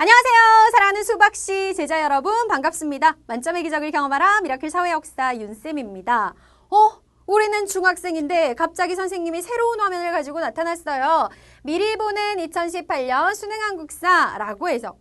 안녕하세요. 사랑하는 수박씨 제자 여러분 반갑습니다. 만점의 기적을 경험하라 미라클 사회역사 윤쌤입니다. 올해는 중학생인데 갑자기 선생님이 새로운 화면을 가지고 나타났어요. 미리 보는 2018년 수능한국사라고 해서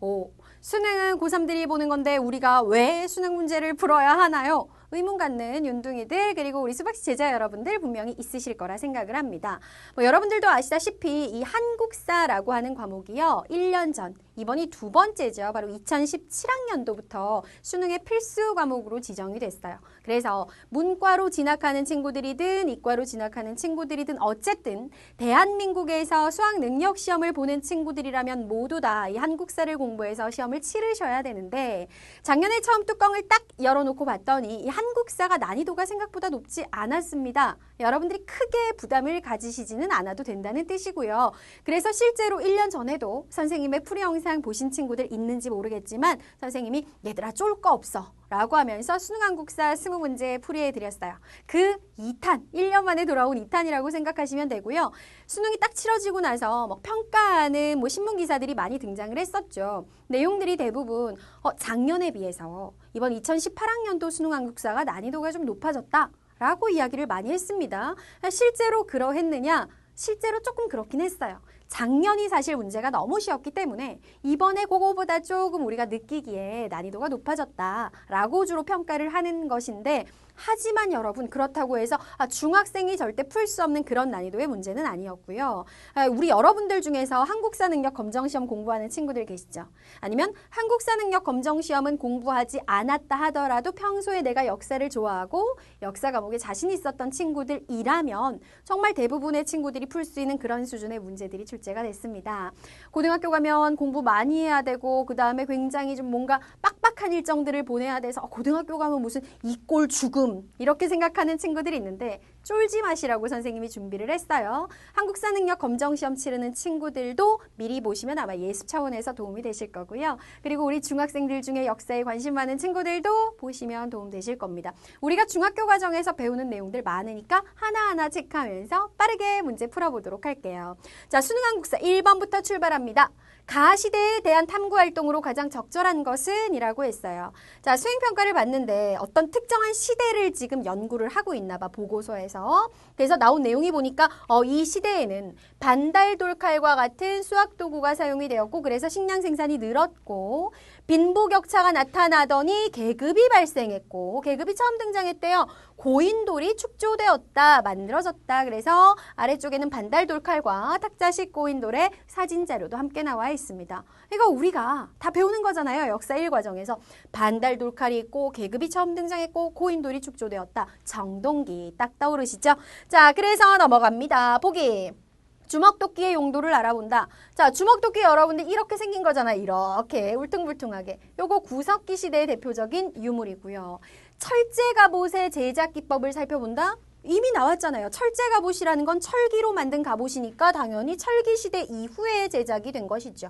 수능은 고3들이 보는 건데 우리가 왜 수능 문제를 풀어야 하나요? 의문 갖는 윤둥이들 그리고 우리 수박씨 제자 여러분들 분명히 있으실 거라 생각을 합니다. 여러분들도 아시다시피 이 한국사라고 하는 과목이요. 1년 전, 이번이 두 번째죠. 바로 2017학년도부터 수능의 필수 과목으로 지정이 됐어요. 그래서 문과로 진학하는 친구들이든 이과로 진학하는 친구들이든 어쨌든 대한민국에서 수학 능력 시험을 보는 친구들이라면 모두 다 이 한국사를 공부해서 시험을 치르셔야 되는데 작년에 처음 뚜껑을 딱 열어놓고 봤더니 이 한국사가 난이도가 생각보다 높지 않았습니다. 여러분들이 크게 부담을 가지시지는 않아도 된다는 뜻이고요. 그래서 실제로 1년 전에도 선생님의 풀이 영상 보신 친구들 있는지 모르겠지만 선생님이 얘들아 쫄 거 없어 라고 하면서 수능한국사 20문제 풀이해드렸어요. 그 2탄, 1년 만에 돌아온 2탄이라고 생각하시면 되고요. 수능이 딱 치러지고 나서 평가하는 신문기사들이 많이 등장을 했었죠. 내용들이 대부분 작년에 비해서 이번 2018학년도 수능한국사가 난이도가 좀 높아졌다 라고 이야기를 많이 했습니다. 실제로 그러했느냐? 실제로 조금 그렇긴 했어요. 작년이 사실 문제가 너무 쉬웠기 때문에 이번에 그거보다 조금 우리가 느끼기에 난이도가 높아졌다라고 주로 평가를 하는 것인데 하지만 여러분 그렇다고 해서 중학생이 절대 풀 수 없는 그런 난이도의 문제는 아니었고요. 우리 여러분들 중에서 한국사 능력 검정시험 공부하는 친구들 계시죠? 아니면 한국사 능력 검정시험은 공부하지 않았다 하더라도 평소에 내가 역사를 좋아하고 역사 과목에 자신 있었던 친구들이라면 정말 대부분의 친구들이 풀 수 있는 그런 수준의 문제들이 출제가 됐습니다. 고등학교 가면 공부 많이 해야 되고 그 다음에 굉장히 좀 뭔가 빡빡한 일정들을 보내야 돼서 고등학교 가면 무슨 이꼴 죽음 이렇게 생각하는 친구들이 있는데 쫄지 마시라고 선생님이 준비를 했어요. 한국사 능력 검정시험 치르는 친구들도 미리 보시면 아마 예습 차원에서 도움이 되실 거고요. 그리고 우리 중학생들 중에 역사에 관심 많은 친구들도 보시면 도움 되실 겁니다. 우리가 중학교 과정에서 배우는 내용들 많으니까 하나하나 체크하면서 빠르게 문제 풀어보도록 할게요. 자, 수능한국사 1번부터 출발합니다. 가시대에 대한 탐구활동으로 가장 적절한 것은? 이라고 했어요. 자, 수행평가를 봤는데 어떤 특정한 시대를 지금 연구를 하고 있나 봐, 보고서에서. 그래서 나온 내용이 보니까 이 시대에는 반달돌칼과 같은 수학도구가 사용이 되었고 그래서 식량 생산이 늘었고 빈부격차가 나타나더니 계급이 발생했고 계급이 처음 등장했대요. 고인돌이 축조되었다, 만들어졌다. 그래서 아래쪽에는 반달돌칼과 탁자식 고인돌의 사진 자료도 함께 나와 있습니다. 이거 우리가 다 배우는 거잖아요. 역사 1과정에서. 반달돌칼이 있고 계급이 처음 등장했고 고인돌이 축조되었다. 정동기 딱 떠오르시죠? 자, 그래서 넘어갑니다. 보기. 주먹도끼의 용도를 알아본다. 자, 주먹도끼 여러분들 이렇게 생긴 거잖아요. 이렇게 울퉁불퉁하게. 요거 구석기 시대의 대표적인 유물이고요. 철제갑옷의 제작 기법을 살펴본다. 이미 나왔잖아요. 철제갑옷이라는 건 철기로 만든 갑옷이니까 당연히 철기시대 이후에 제작이 된 것이죠.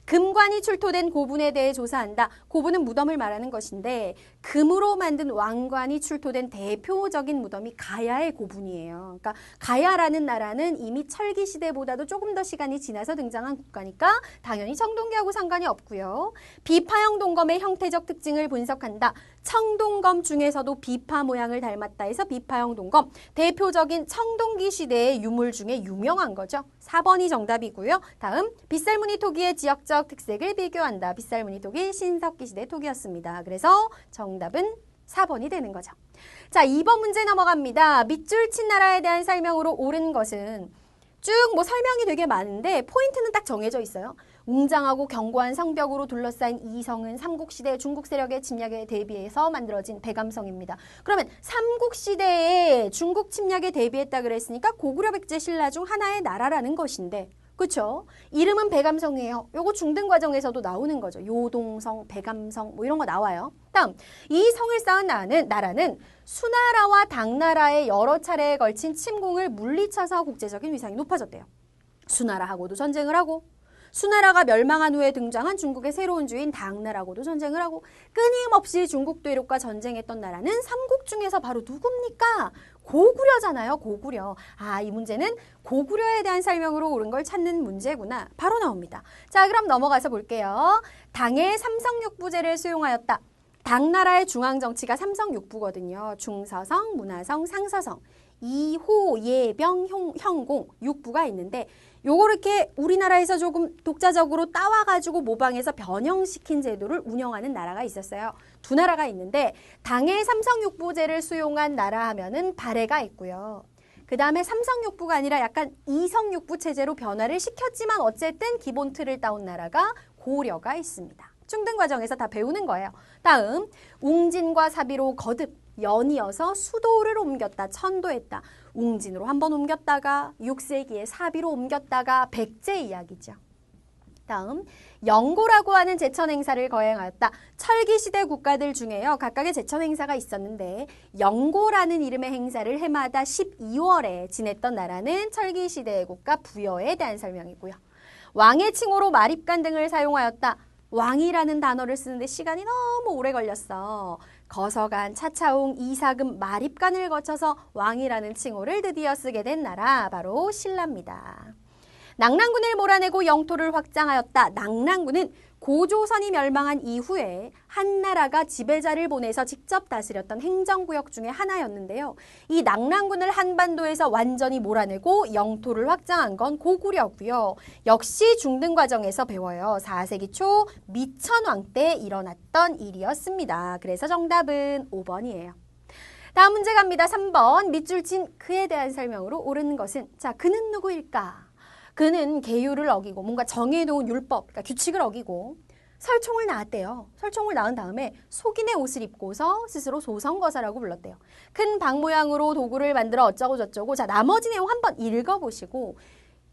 금관이 출토된 고분에 대해 조사한다. 고분은 무덤을 말하는 것인데 금으로 만든 왕관이 출토된 대표적인 무덤이 가야의 고분이에요. 그러니까 가야라는 나라는 이미 철기 시대보다도 조금 더 시간이 지나서 등장한 국가니까 당연히 청동기하고 상관이 없고요. 비파형 동검의 형태적 특징을 분석한다. 청동검 중에서도 비파 모양을 닮았다 해서 비파형 동검. 대표적인 청동기 시대의 유물 중에 유명한 거죠. 4번이 정답이고요. 다음 빗살무늬 토기의 지역적 특색을 비교한다. 빗살무늬 토기 신석기 시대 토기였습니다. 그래서 정답은 4번이 되는 거죠. 자, 2번 문제 넘어갑니다. 밑줄 친 나라에 대한 설명으로 옳은 것은 쭉 설명이 되게 많은데 포인트는 딱 정해져 있어요. 웅장하고 견고한 성벽으로 둘러싸인 이 성은 삼국시대 중국 세력의 침략에 대비해서 만들어진 대감성입니다. 그러면 삼국시대에 중국 침략에 대비했다 그랬으니까 고구려 백제 신라 중 하나의 나라라는 것인데 그렇죠? 이름은 백암성이에요. 요거 중등 과정에서도 나오는 거죠. 요동성, 백암성 이런 거 나와요. 다음, 이 성을 쌓은 나라는 수나라와 당나라의 여러 차례에 걸친 침공을 물리쳐서 국제적인 위상이 높아졌대요. 수나라하고도 전쟁을 하고 수나라가 멸망한 후에 등장한 중국의 새로운 주인 당나라하고도 전쟁을 하고 끊임없이 중국 대륙과 전쟁했던 나라는 삼국 중에서 바로 누굽니까? 고구려잖아요. 고구려. 이 문제는 고구려에 대한 설명으로 옳은 걸 찾는 문제구나. 바로 나옵니다. 자, 그럼 넘어가서 볼게요. 당의 삼성육부제를 수용하였다. 당나라의 중앙정치가 삼성육부거든요. 중서성, 문화성, 상서성. 이호, 예병, 형공, 육부가 있는데 요거 이렇게 우리나라에서 조금 독자적으로 따와가지고 모방해서 변형시킨 제도를 운영하는 나라가 있었어요. 두 나라가 있는데 당의 삼성육부제를 수용한 나라 하면은 발해가 있고요. 그 다음에 삼성육부가 아니라 약간 이성육부 체제로 변화를 시켰지만 어쨌든 기본 틀을 따온 나라가 고려가 있습니다. 중등 과정에서 다 배우는 거예요. 다음, 웅진과 사비로 거듭, 연이어서 수도를 옮겼다, 천도했다. 웅진으로 한번 옮겼다가 6세기에 사비로 옮겼다가 백제 이야기죠. 다음, 영고라고 하는 제천 행사를 거행하였다. 철기시대 국가들 중에요. 각각의 제천 행사가 있었는데 영고라는 이름의 행사를 해마다 12월에 지냈던 나라는 철기시대의 국가 부여에 대한 설명이고요. 왕의 칭호로 마립간 등을 사용하였다. 왕이라는 단어를 쓰는데 시간이 너무 오래 걸렸어. 거서간, 차차웅, 이사금, 마립간을 거쳐서 왕이라는 칭호를 드디어 쓰게 된 나라 바로 신라입니다. 낙랑군을 몰아내고 영토를 확장하였다. 낙랑군은 고조선이 멸망한 이후에 한나라가 지배자를 보내서 직접 다스렸던 행정구역 중에 하나였는데요. 이 낙랑군을 한반도에서 완전히 몰아내고 영토를 확장한 건 고구려고요. 역시 중등 과정에서 배워요. 4세기 초 미천왕 때 일어났던 일이었습니다. 그래서 정답은 5번이에요. 다음 문제 갑니다. 3번. 밑줄 친 그에 대한 설명으로 옳은 것은 자, 그는 누구일까? 그는 계율을 어기고 뭔가 정해놓은 율법, 그러니까 규칙을 어기고 설총을 낳았대요. 설총을 낳은 다음에 속인의 옷을 입고서 스스로 소성거사라고 불렀대요. 큰 방 모양으로 도구를 만들어 어쩌고 저쩌고. 자, 나머지 내용 한번 읽어보시고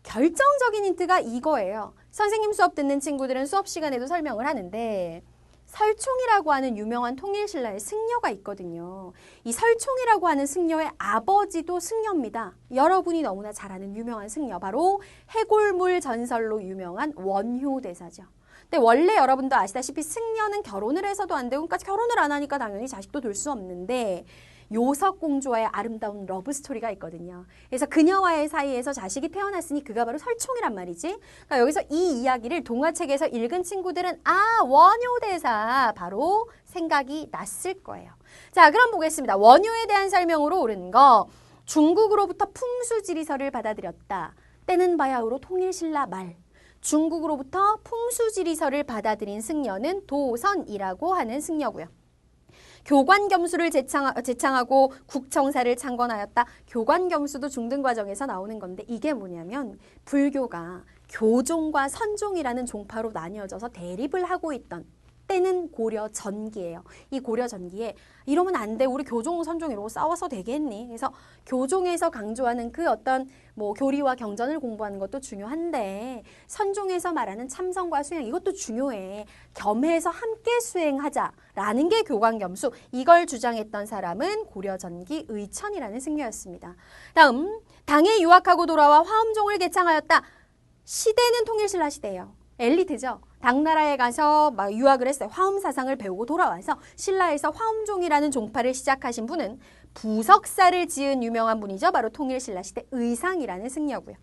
결정적인 힌트가 이거예요. 선생님 수업 듣는 친구들은 수업 시간에도 설명을 하는데 설총이라고 하는 유명한 통일신라의 승려가 있거든요. 이 설총이라고 하는 승려의 아버지도 승려입니다. 여러분이 너무나 잘 아는 유명한 승려, 바로 해골물 전설로 유명한 원효대사죠. 근데 원래 여러분도 아시다시피 승려는 결혼을 해서도 안 되고, 그러니까 결혼을 안 하니까 당연히 자식도 둘 수 없는데 요석공주와의 아름다운 러브스토리가 있거든요. 그래서 그녀와의 사이에서 자식이 태어났으니 그가 바로 설총이란 말이지. 그러니까 여기서 이 이야기를 동화책에서 읽은 친구들은 원효대사 바로 생각이 났을 거예요. 자, 그럼 보겠습니다. 원효에 대한 설명으로 옳은 거. 중국으로부터 풍수지리서를 받아들였다. 때는 바야흐로 통일신라 말. 중국으로부터 풍수지리서를 받아들인 승려는 도선이라고 하는 승려고요. 교관겸수를 제창하고 국청사를 창건하였다. 교관겸수도 중등 과정에서 나오는 건데 이게 뭐냐면 불교가 교종과 선종이라는 종파로 나뉘어져서 대립을 하고 있던 때는 고려 전기예요. 이 고려 전기에 이러면 안 돼. 우리 교종, 선종 이러고 싸워서 되겠니? 그래서 교종에서 강조하는 그 어떤 뭐 교리와 경전을 공부하는 것도 중요한데 선종에서 말하는 참선과 수행 이것도 중요해. 겸해서 함께 수행하자라는 게 교관겸수. 이걸 주장했던 사람은 고려 전기 의천이라는 승려였습니다. 다음, 당에 유학하고 돌아와 화엄종을 개창하였다. 시대는 통일신라 시대예요. 엘리트죠. 당나라에 가서 막 유학을 했어요. 화엄 사상을 배우고 돌아와서 신라에서 화엄종이라는 종파를 시작하신 분은 부석사를 지은 유명한 분이죠. 바로 통일신라 시대 의상이라는 승려고요.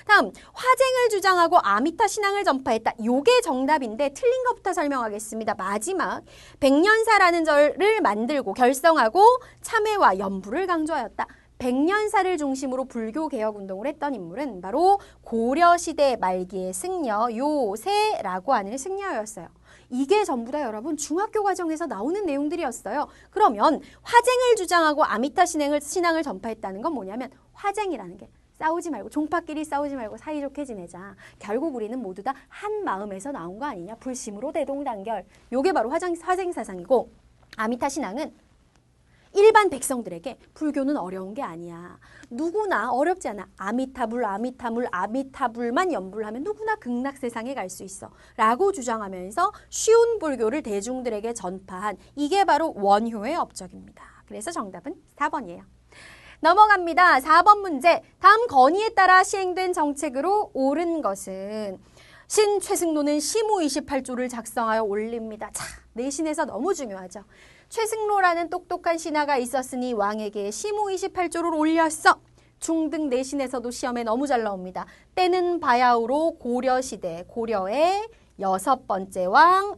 다음, 화쟁을 주장하고 아미타 신앙을 전파했다. 요게 정답인데 틀린 것부터 설명하겠습니다. 마지막, 백년사라는 절을 만들고 결성하고 참회와 연부를 강조하였다. 백년사를 중심으로 불교 개혁 운동을 했던 인물은 바로 고려시대 말기의 승려 요세라고 하는 승려였어요. 이게 전부 다 여러분 중학교 과정에서 나오는 내용들이었어요. 그러면 화쟁을 주장하고 아미타 신앙을 전파했다는 건 뭐냐면 화쟁이라는 게 싸우지 말고 종파끼리 싸우지 말고 사이좋게 지내자. 결국 우리는 모두 다 한 마음에서 나온 거 아니냐. 불심으로 대동단결. 요게 바로 화쟁 사상이고 아미타 신앙은 일반 백성들에게 불교는 어려운 게 아니야. 누구나 어렵지 않아. 아미타불만 연불을 하면 누구나 극락 세상에 갈 수 있어. 라고 주장하면서 쉬운 불교를 대중들에게 전파한 이게 바로 원효의 업적입니다. 그래서 정답은 4번이에요. 넘어갑니다. 4번 문제. 다음 건의에 따라 시행된 정책으로 옳은 것은 신 최승로는 시무 28조를 작성하여 올립니다. 자, 내신에서 너무 중요하죠. 최승로라는 똑똑한 신하가 있었으니 왕에게 시무 28조를 올렸어. 중등 내신에서도 시험에 너무 잘 나옵니다. 때는 바야흐로 고려시대, 고려의 여섯 번째 왕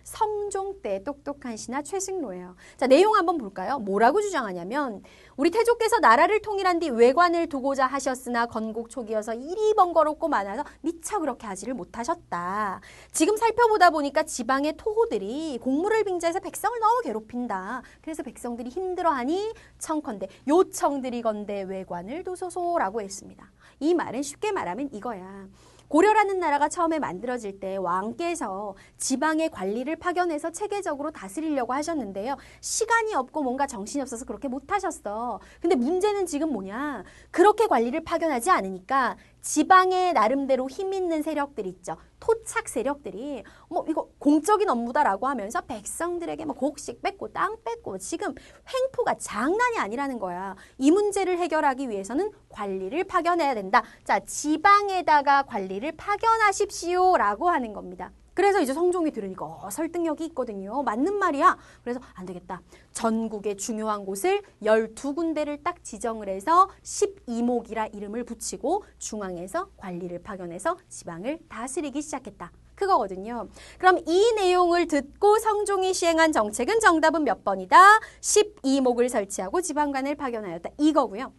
성종 때 똑똑한 신하 최승로예요. 자, 내용 한번 볼까요? 뭐라고 주장하냐면 우리 태조께서 나라를 통일한 뒤 외관을 두고자 하셨으나 건국 초기여서 일이 번거롭고 많아서 미처 그렇게 하지를 못하셨다. 지금 살펴보다 보니까 지방의 토호들이 공무를 빙자해서 백성을 너무 괴롭힌다. 그래서 백성들이 힘들어하니 청컨대 요청드리건대 외관을 두소서라고 했습니다. 이 말은 쉽게 말하면 이거야. 고려라는 나라가 처음에 만들어질 때 왕께서 지방의 관리를 파견해서 체계적으로 다스리려고 하셨는데요. 시간이 없고 뭔가 정신이 없어서 그렇게 못하셨어. 근데 문제는 지금 뭐냐. 그렇게 관리를 파견하지 않으니까 지방의 나름대로 힘 있는 세력들 있죠. 토착 세력들이 이거 공적인 업무다라고 하면서 백성들에게 곡식 뺏고 땅 뺏고 지금 횡포가 장난이 아니라는 거야. 이 문제를 해결하기 위해서는 관리를 파견해야 된다. 자, 지방에다가 관리를 파견하십시오라고 하는 겁니다. 그래서 이제 성종이 들으니까 설득력이 있거든요. 맞는 말이야. 그래서 안 되겠다. 전국의 중요한 곳을 12군데를 딱 지정을 해서 12목이라 이름을 붙이고 중앙에서 관리를 파견해서 지방을 다스리기 시작했다. 그거거든요. 그럼 이 내용을 듣고 성종이 시행한 정책은 정답은 몇 번이다? 12목을 설치하고 지방관을 파견하였다. 이거고요.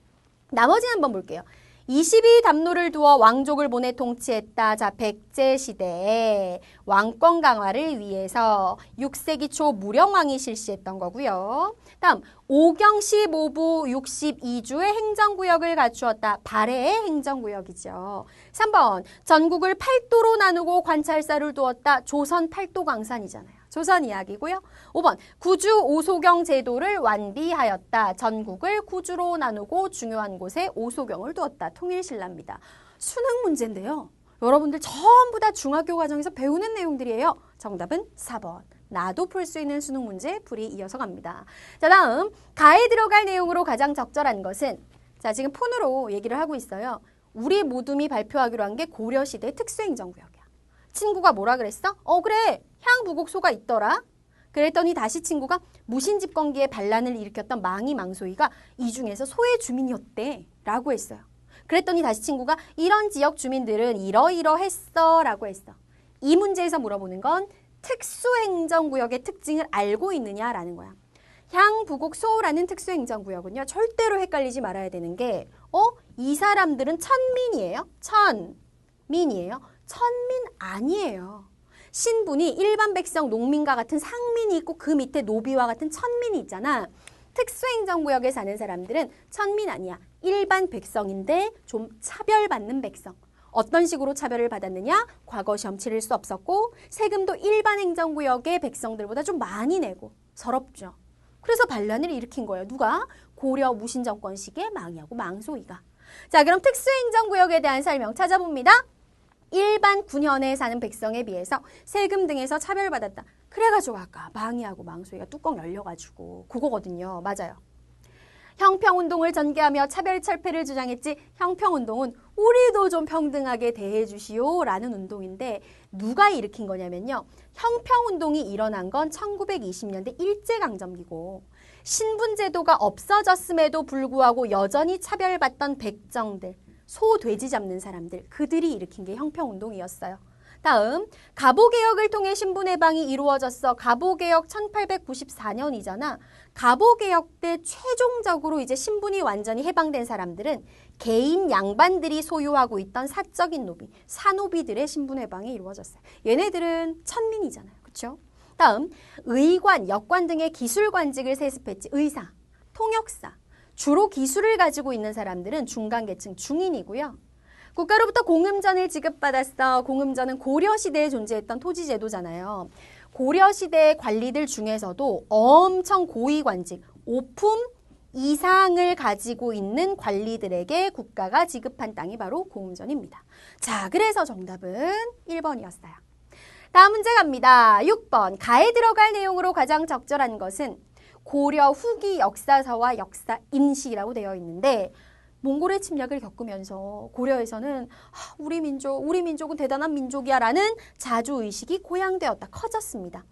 나머지는 한번 볼게요. 22담로를 두어 왕족을 보내 통치했다. 자, 백제 시대에 왕권 강화를 위해서 6세기 초 무령왕이 실시했던 거고요. 다음, 오경 15부 62주의 행정구역을 갖추었다. 발해의 행정구역이죠. 3번, 전국을 8도로 나누고 관찰사를 두었다. 조선 8도 강산이잖아요. 조선 이야기고요. 5번, 구주 오소경 제도를 완비하였다. 전국을 구주로 나누고 중요한 곳에 오소경을 두었다. 통일신라입니다. 수능 문제인데요. 여러분들 전부 다 중학교 과정에서 배우는 내용들이에요. 정답은 4번. 나도 풀 수 있는 수능 문제 풀이 이어서 갑니다. 자, 다음 가에 들어갈 내용으로 가장 적절한 것은 자, 지금 폰으로 얘기를 하고 있어요. 우리 모둠이 발표하기로 한 게 고려시대 특수행정구역이야. 친구가 뭐라 그랬어? 그래. 향부곡소가 있더라. 그랬더니 다시 친구가 무신집권기에 반란을 일으켰던 망이 망소이가 이 중에서 소의 주민이었대 라고 했어요. 그랬더니 다시 친구가 이런 지역 주민들은 이러이러했어 라고 했어. 이 문제에서 물어보는 건 특수행정구역의 특징을 알고 있느냐라는 거야. 향부곡소라는 특수행정구역은요. 절대로 헷갈리지 말아야 되는 게 이 사람들은 천민이에요? 천민이에요? 천민 아니에요. 신분이 일반 백성, 농민과 같은 상민이 있고 그 밑에 노비와 같은 천민이 있잖아. 특수행정구역에 사는 사람들은 천민 아니야. 일반 백성인데 좀 차별받는 백성. 어떤 식으로 차별을 받았느냐? 과거 시험 치를 수 없었고 세금도 일반 행정구역의 백성들보다 좀 많이 내고 서럽죠. 그래서 반란을 일으킨 거예요. 누가? 고려 무신정권 시기에 망이하고 망소이가. 자, 그럼 특수행정구역에 대한 설명 찾아봅니다. 일반 군현에 사는 백성에 비해서 세금 등에서 차별받았다. 그래가지고 아까 망이하고 망소이가 뚜껑 열려가지고 그거거든요. 맞아요. 형평운동을 전개하며 차별철폐를 주장했지 형평운동은 우리도 좀 평등하게 대해주시오 라는 운동인데 누가 일으킨 거냐면요. 형평운동이 일어난 건 1920년대 일제강점기고 신분제도가 없어졌음에도 불구하고 여전히 차별받던 백정들, 소, 돼지 잡는 사람들, 그들이 일으킨 게 형평운동이었어요. 다음, 갑오개혁을 통해 신분해방이 이루어졌어. 갑오개혁 1894년이잖아. 갑오개혁 때 최종적으로 이제 신분이 완전히 해방된 사람들은 개인 양반들이 소유하고 있던 사적인 노비, 사노비들의 신분해방이 이루어졌어요. 얘네들은 천민이잖아요. 그렇죠? 다음, 의관, 역관 등의 기술관직을 세습했지. 의사, 통역사, 주로 기술을 가지고 있는 사람들은 중간계층, 중인이고요. 국가로부터 공음전을 지급받았어. 공음전은 고려시대에 존재했던 토지제도잖아요. 고려시대의 관리들 중에서도 엄청 고위관직, 5품 이상을 가지고 있는 관리들에게 국가가 지급한 땅이 바로 공음전입니다. 자, 그래서 정답은 1번이었어요. 다음 문제 갑니다. 6번. 가에 들어갈 내용으로 가장 적절한 것은 고려 후기 역사서와 역사 인식이라고 되어 있는데 몽골의 침략을 겪으면서 고려에서는 우리 민족은 대단한 민족이야 라는 자주의식이 고양되었다. 커졌습니다.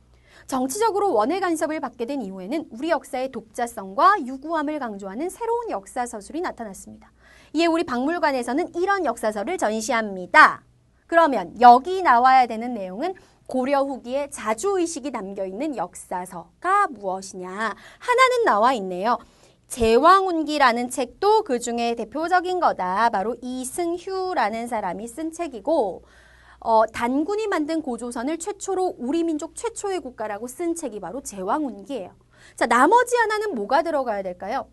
정치적으로 원외 간섭을 받게 된 이후에는 우리 역사의 독자성과 유구함을 강조하는 새로운 역사서술이 나타났습니다. 이에 우리 박물관에서는 이런 역사서를 전시합니다. 그러면 여기 나와야 되는 내용은 고려 후기에 자주의식이 담겨있는 역사서가 무엇이냐. 하나는 나와 있네요. 제왕운기라는 책도 그 중에 대표적인 거다. 바로 이승휴라는 사람이 쓴 책이고 단군이 만든 고조선을 최초로 우리 민족 최초의 국가라고 쓴 책이 바로 제왕운기예요. 자, 나머지 하나는 뭐가 들어가야 될까요?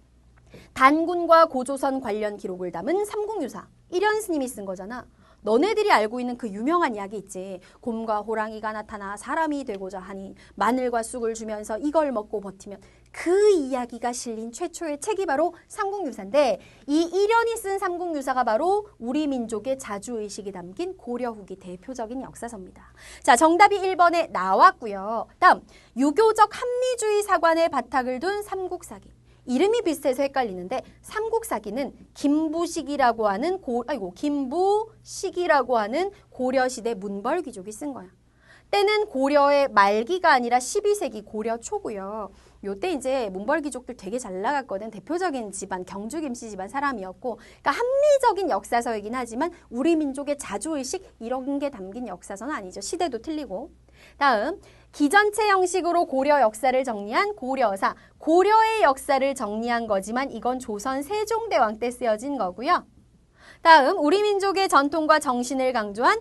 단군과 고조선 관련 기록을 담은 삼국유사. 일현 스님이 쓴 거잖아. 너네들이 알고 있는 그 유명한 이야기 있지. 곰과 호랑이가 나타나 사람이 되고자 하니 마늘과 쑥을 주면서 이걸 먹고 버티면, 그 이야기가 실린 최초의 책이 바로 삼국유사인데, 이 일현이 쓴 삼국유사가 바로 우리 민족의 자주의식이 담긴 고려 후기 대표적인 역사서입니다. 자, 정답이 1번에 나왔고요. 다음, 유교적 합리주의 사관의 바탕을 둔 삼국사기. 이름이 비슷해서 헷갈리는데 삼국사기는 김부식이라고 하는 김부식이라고 하는 고려시대 문벌 귀족이 쓴 거야. 때는 고려의 말기가 아니라 12세기 고려 초고요. 요때 이제 문벌 귀족들 되게 잘 나갔거든. 대표적인 집안, 경주 김씨 집안 사람이었고, 그러니까 합리적인 역사서이긴 하지만 우리 민족의 자주의식 이런 게 담긴 역사서는 아니죠. 시대도 틀리고. 다음, 기전체 형식으로 고려 역사를 정리한 고려사. 고려의 역사를 정리한 거지만 이건 조선 세종대왕 때 쓰여진 거고요. 다음, 우리 민족의 전통과 정신을 강조한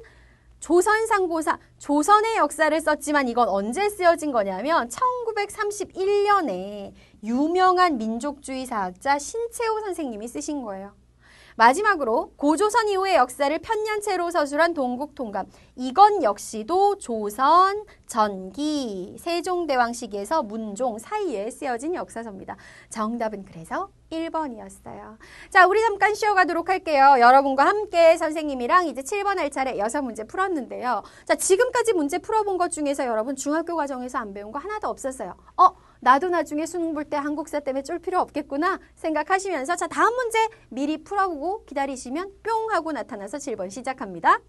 조선상고사. 조선의 역사를 썼지만 이건 언제 쓰여진 거냐면 1931년에 유명한 민족주의 사학자 신채호 선생님이 쓰신 거예요. 마지막으로 고조선 이후의 역사를 편년체로 서술한 동국통감. 이건 역시도 조선, 전기, 세종대왕 시기에서 문종 사이에 쓰여진 역사서입니다. 정답은 그래서 1번이었어요. 자, 우리 잠깐 쉬어가도록 할게요. 여러분과 함께 선생님이랑 이제 7번 할 차례 6문제 풀었는데요. 자, 지금까지 문제 풀어본 것 중에서 여러분 중학교 과정에서 안 배운 거 하나도 없었어요. 나도 나중에 수능 볼 때 한국사 때문에 쫄 필요 없겠구나 생각하시면서, 자, 다음 문제 미리 풀어보고 기다리시면 뿅 하고 나타나서 7번 시작합니다.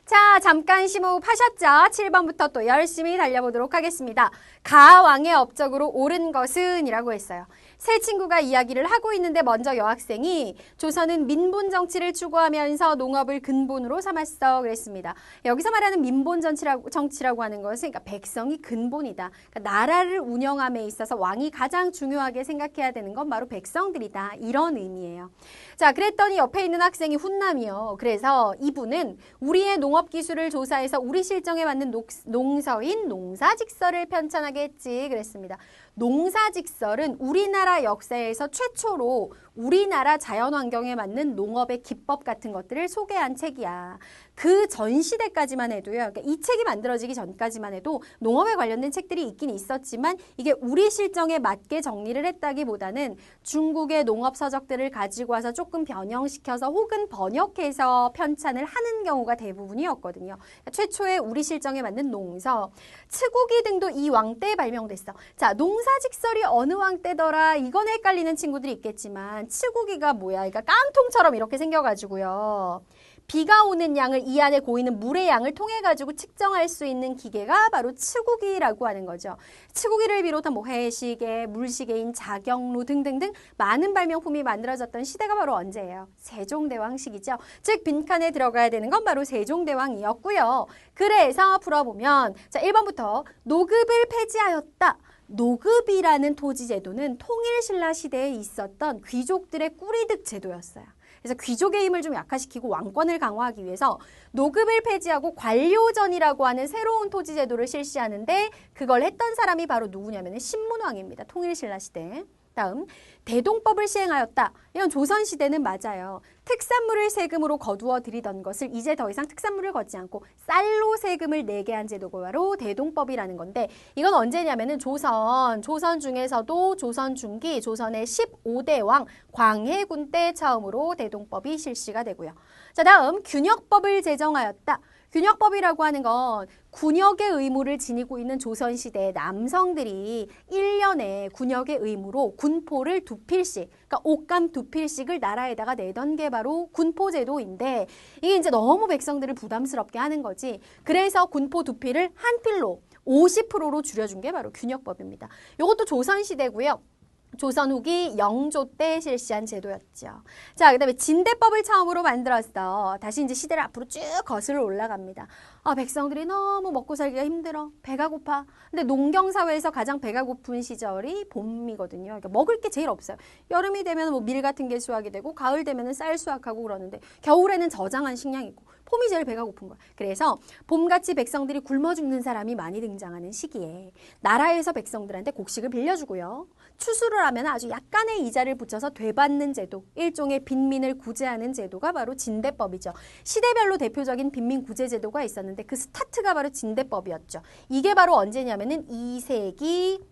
자, 잠깐 심호흡 하셨죠? 7번부터 또 열심히 달려보도록 하겠습니다. 가왕의 업적으로 옳은 것은 이라고 했어요. 세 친구가 이야기를 하고 있는데 먼저 여학생이 조선은 민본 정치를 추구하면서 농업을 근본으로 삼았어 그랬습니다. 여기서 말하는 민본 정치라고 하는 것은 그러니까 백성이 근본이다. 그러니까 나라를 운영함에 있어서 왕이 가장 중요하게 생각해야 되는 건 바로 백성들이다. 이런 의미예요. 자, 그랬더니 옆에 있는 학생이 훈남이요. 그래서 이분은 우리의 농업 기술을 조사해서 우리 실정에 맞는 농서인 농사직설을 편찬하게 했지 그랬습니다. 농사직설은 우리나라 역사에서 최초로 우리나라 자연환경에 맞는 농업의 기법 같은 것들을 소개한 책이야. 그 전 시대까지만 해도요. 그러니까 이 책이 만들어지기 전까지만 해도 농업에 관련된 책들이 있긴 있었지만 이게 우리 실정에 맞게 정리를 했다기보다는 중국의 농업 서적들을 가지고 와서 조금 변형시켜서 혹은 번역해서 편찬을 하는 경우가 대부분이었거든요. 그러니까 최초의 우리 실정에 맞는 농서, 츠국이 등도 이 왕 때 발명됐어. 자, 농사직설이 어느 왕 때더라? 이건 헷갈리는 친구들이 있겠지만 츠국이가 뭐야? 그러니까 깡통처럼 이렇게 생겨가지고요. 비가 오는 양을 이 안에 고이는 물의 양을 통해 가지고 측정할 수 있는 기계가 바로 츠국이라고 하는 거죠. 츠국이를 비롯한 뭐 해시계, 물시계인 자경루 등등등 많은 발명품이 만들어졌던 시대가 바로 언제예요? 세종대왕 시기죠. 즉 빈칸에 들어가야 되는 건 바로 세종대왕이었고요. 그래서 풀어보면 자, 1번부터 노급을 폐지하였다. 노급이라는 토지제도는 통일신라 시대에 있었던 귀족들의 꾸리득 제도였어요. 그래서 귀족의 힘을 좀 약화시키고 왕권을 강화하기 위해서 노급을 폐지하고 관료전이라고 하는 새로운 토지제도를 실시하는데 그걸 했던 사람이 바로 누구냐면 신문왕입니다. 통일신라 시대. 다음, 대동법을 시행하였다. 이건 조선시대는 맞아요. 특산물을 세금으로 거두어 들이던 것을 이제 더 이상 특산물을 걷지 않고 쌀로 세금을 내게 한 제도가 바로 대동법이라는 건데 이건 언제냐면은 조선 중에서도 조선 중기 조선의 15대 왕 광해군 때 처음으로 대동법이 실시가 되고요. 자, 다음 균역법을 제정하였다. 균역법이라고 하는 건 군역의 의무를 지니고 있는 조선시대의 남성들이 1년에 군역의 의무로 군포를 2필씩, 그러니까 옷감 2필씩을 나라에다가 내던 게 바로 군포제도인데 이게 이제 너무 백성들을 부담스럽게 하는 거지. 그래서 군포 2필을 한 필로 50%로 줄여준 게 바로 균역법입니다. 이것도 조선시대고요. 조선 후기 영조 때 실시한 제도였죠. 자, 그 다음에 진대법을 처음으로 만들었어. 다시 이제 시대를 앞으로 쭉 거슬러 올라갑니다. 백성들이 너무 먹고 살기가 힘들어. 배가 고파. 근데 농경사회에서 가장 배가 고픈 시절이 봄이거든요. 그러니까 먹을 게 제일 없어요. 여름이 되면 뭐 밀 같은 게 수확이 되고, 가을 되면 쌀 수확하고 그러는데, 겨울에는 저장한 식량이 있고, 봄이 제일 배가 고픈 거야. 그래서 봄같이 백성들이 굶어 죽는 사람이 많이 등장하는 시기에 나라에서 백성들한테 곡식을 빌려주고요. 추수를 하면 아주 약간의 이자를 붙여서 되받는 제도, 일종의 빈민을 구제하는 제도가 바로 진대법이죠. 시대별로 대표적인 빈민 구제 제도가 있었는데 그 스타트가 바로 진대법이었죠. 이게 바로 언제냐면은 2세기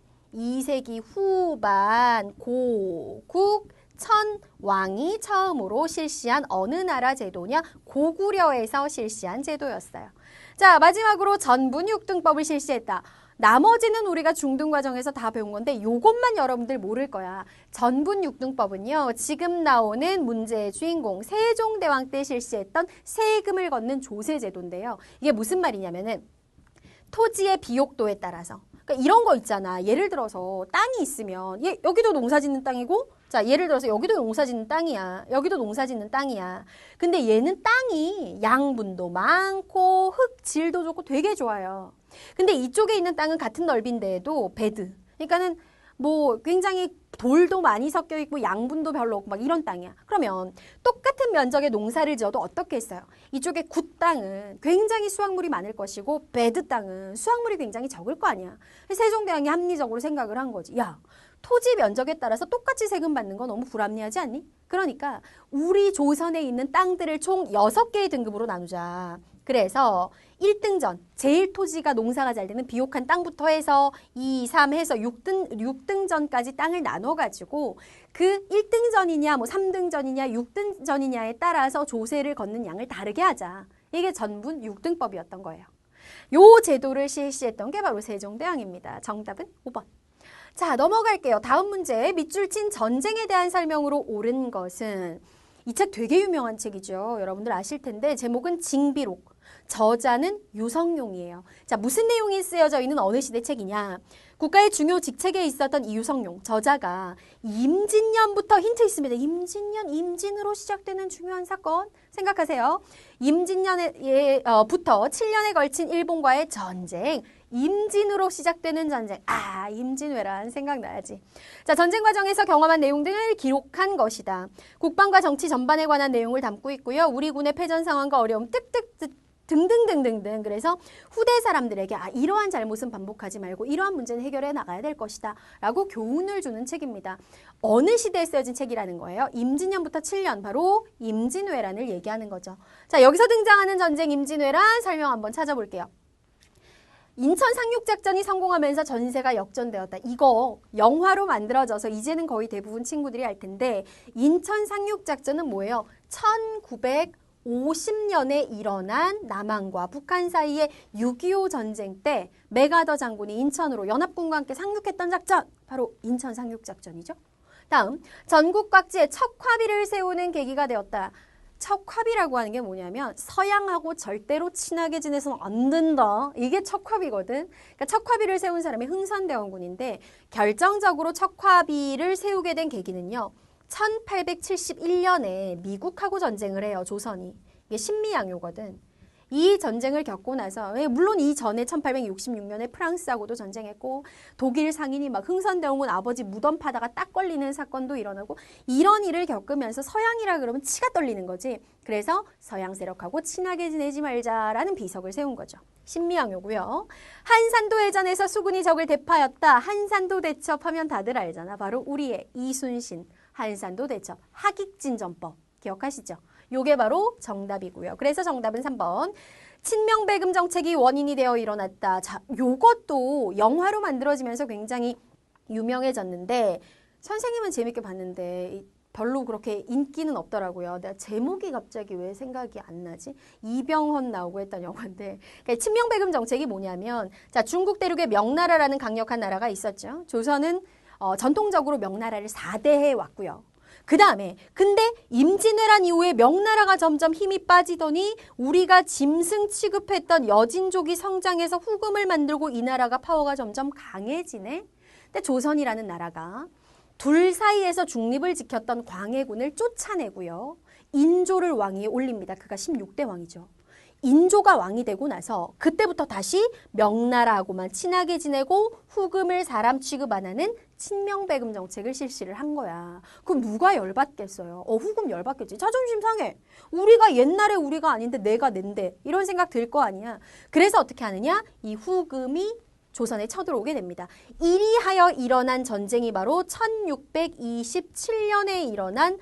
후반 고국 천왕이 처음으로 실시한 어느 나라 제도냐? 고구려에서 실시한 제도였어요. 자, 마지막으로 전분 6등법을 실시했다. 나머지는 우리가 중등 과정에서 다 배운 건데 요것만 여러분들 모를 거야. 전분 6등법은요. 지금 나오는 문제의 주인공 세종대왕 때 실시했던 세금을 걷는 조세제도인데요. 이게 무슨 말이냐면은 토지의 비옥도에 따라서 그러니까 이런 거 있잖아. 예를 들어서 땅이 있으면 여기도 농사 짓는 땅이고 자, 예를 들어서 여기도 농사 짓는 땅이야. 여기도 농사 짓는 땅이야. 근데 얘는 땅이 양분도 많고 흙 질도 좋고 되게 좋아요. 근데 이쪽에 있는 땅은 같은 넓이인데도 배드. 그러니까는 뭐 굉장히 돌도 많이 섞여 있고 양분도 별로 없고 막 이런 땅이야. 그러면 똑같은 면적의 농사를 지어도 어떻게 했어요? 이쪽에 굿 땅은 굉장히 수확물이 많을 것이고 배드 땅은 수확물이 굉장히 적을 거 아니야. 세종대왕이 합리적으로 생각을 한 거지. 야, 토지 면적에 따라서 똑같이 세금 받는 건 너무 불합리하지 않니? 그러니까 우리 조선에 있는 땅들을 총 6개의 등급으로 나누자. 그래서 1등전, 제일 토지가 농사가 잘 되는 비옥한 땅부터 해서 2, 3 해서 6등전까지 땅을 나눠가지고 그 1등전이냐, 뭐 3등전이냐, 6등전이냐에 따라서 조세를 걷는 양을 다르게 하자. 이게 전분 6등법이었던 거예요. 요 제도를 실시했던 게 바로 세종대왕입니다. 정답은 5번. 자, 넘어갈게요. 다음 문제. 밑줄 친 전쟁에 대한 설명으로 옳은 것은 이 책 되게 유명한 책이죠. 여러분들 아실 텐데 제목은 징비록. 저자는 유성룡이에요. 자, 무슨 내용이 쓰여져 있는 어느 시대 책이냐. 국가의 중요 직책에 있었던 이 유성룡. 저자가 임진년부터 힌트 있습니다. 임진으로 시작되는 중요한 사건. 생각하세요. 임진년부터 7년에 걸친 일본과의 전쟁. 임진으로 시작되는 전쟁. 임진왜란 생각나야지. 자, 전쟁 과정에서 경험한 내용 등을 기록한 것이다. 국방과 정치 전반에 관한 내용을 담고 있고요. 우리 군의 패전 상황과 어려움 등등등등등. 그래서 후대 사람들에게 이러한 잘못은 반복하지 말고 이러한 문제는 해결해 나가야 될 것이다 라고 교훈을 주는 책입니다. 어느 시대에 쓰여진 책이라는 거예요? 임진년부터 7년, 바로 임진왜란을 얘기하는 거죠. 자, 여기서 등장하는 전쟁 임진왜란 설명 한번 찾아볼게요. 인천 상륙작전이 성공하면서 전세가 역전되었다. 이거 영화로 만들어져서 이제는 거의 대부분 친구들이 알 텐데 인천 상륙작전은 뭐예요? 1950년에 일어난 남한과 북한 사이의 6.25 전쟁 때 메가더 장군이 인천으로 연합군과 함께 상륙했던 작전, 바로 인천 상륙작전이죠. 다음, 전국 각지에 척화비를 세우는 계기가 되었다. 척화비라고 하는 게 뭐냐면 서양하고 절대로 친하게 지내서는 안 된다. 이게 척화비거든. 그러니까 척화비를 세운 사람이 흥선대원군인데 결정적으로 척화비를 세우게 된 계기는요. 1871년에 미국하고 전쟁을 해요. 조선이. 이게 신미양요거든. 이 전쟁을 겪고 나서 물론 이전에 1866년에 프랑스하고도 전쟁했고 독일 상인이 막 흥선대원군 아버지 무덤 파다가 딱 걸리는 사건도 일어나고 이런 일을 겪으면서 서양이라 그러면 치가 떨리는 거지. 그래서 서양 세력하고 친하게 지내지 말자라는 비석을 세운 거죠. 신미양요고요. 한산도 해전에서 수군이 적을 대파였다. 한산도 대첩하면 다들 알잖아. 바로 우리의 이순신 한산도 대첩 하객진전법 기억하시죠? 요게 바로 정답이고요. 그래서 정답은 3번. 친명배금 정책이 원인이 되어 일어났다. 자, 요것도 영화로 만들어지면서 굉장히 유명해졌는데 선생님은 재밌게 봤는데 별로 그렇게 인기는 없더라고요. 내가 제목이 갑자기 왜 생각이 안 나지? 이병헌 나오고 했던 영화인데 그러니까 친명배금 정책이 뭐냐면 자, 중국 대륙에 명나라라는 강력한 나라가 있었죠. 조선은 전통적으로 명나라를 4대해 왔고요. 그 다음에 근데 임진왜란 이후에 명나라가 점점 힘이 빠지더니 우리가 짐승 취급했던 여진족이 성장해서 후금을 만들고 이 나라가 파워가 점점 강해지네. 근데 조선이라는 나라가 둘 사이에서 중립을 지켰던 광해군을 쫓아내고요. 인조를 왕위에 올립니다. 그가 16대 왕이죠. 인조가 왕이 되고 나서 그때부터 다시 명나라하고만 친하게 지내고 후금을 사람 취급 안 하는 친명배금 정책을 실시를 한 거야. 그럼 누가 열받겠어요? 후금 열받겠지. 자존심 상해. 우리가 옛날에 우리가 아닌데 내가 낸데 이런 생각 들 거 아니야. 그래서 어떻게 하느냐? 이 후금이 조선에 쳐들어오게 됩니다. 이리하여 일어난 전쟁이 바로 1627년에 일어난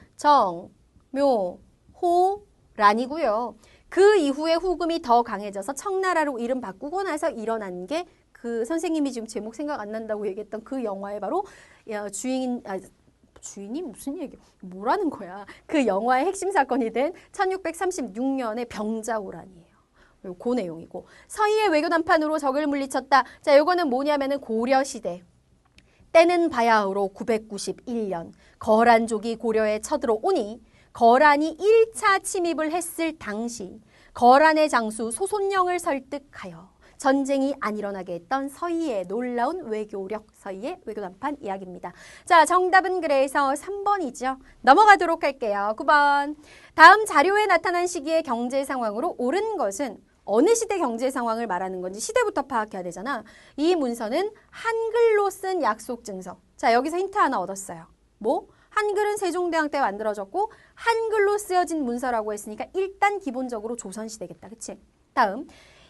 정묘호란이고요. 그 이후에 후금이 더 강해져서 청나라로 이름 바꾸고 나서 일어난 게 그 선생님이 지금 제목 생각 안 난다고 얘기했던 그 영화의 바로 주인이 무슨 얘기 뭐라는 거야. 그 영화의 핵심 사건이 된 1636년의 병자호란이에요. 그 내용이고 서희의 외교 난판으로 적을 물리쳤다. 자, 요거는 뭐냐면은 고려시대. 때는 바야흐로 991년 거란족이 고려에 쳐들어오니 거란이 1차 침입을 했을 당시 거란의 장수 소손영을 설득하여 전쟁이 안 일어나게 했던 서희의 놀라운 외교력, 서희의 외교난판 이야기입니다. 자, 정답은 그래서 3번이죠. 넘어가도록 할게요. 9번. 다음 자료에 나타난 시기의 경제 상황으로 옳은 것은 어느 시대 경제 상황을 말하는 건지 시대부터 파악해야 되잖아. 이 문서는 한글로 쓴 약속 증서. 자, 여기서 힌트 하나 얻었어요. 뭐? 한글은 세종대왕 때 만들어졌고 한글로 쓰여진 문서라고 했으니까 일단 기본적으로 조선시대겠다. 그치? 다음.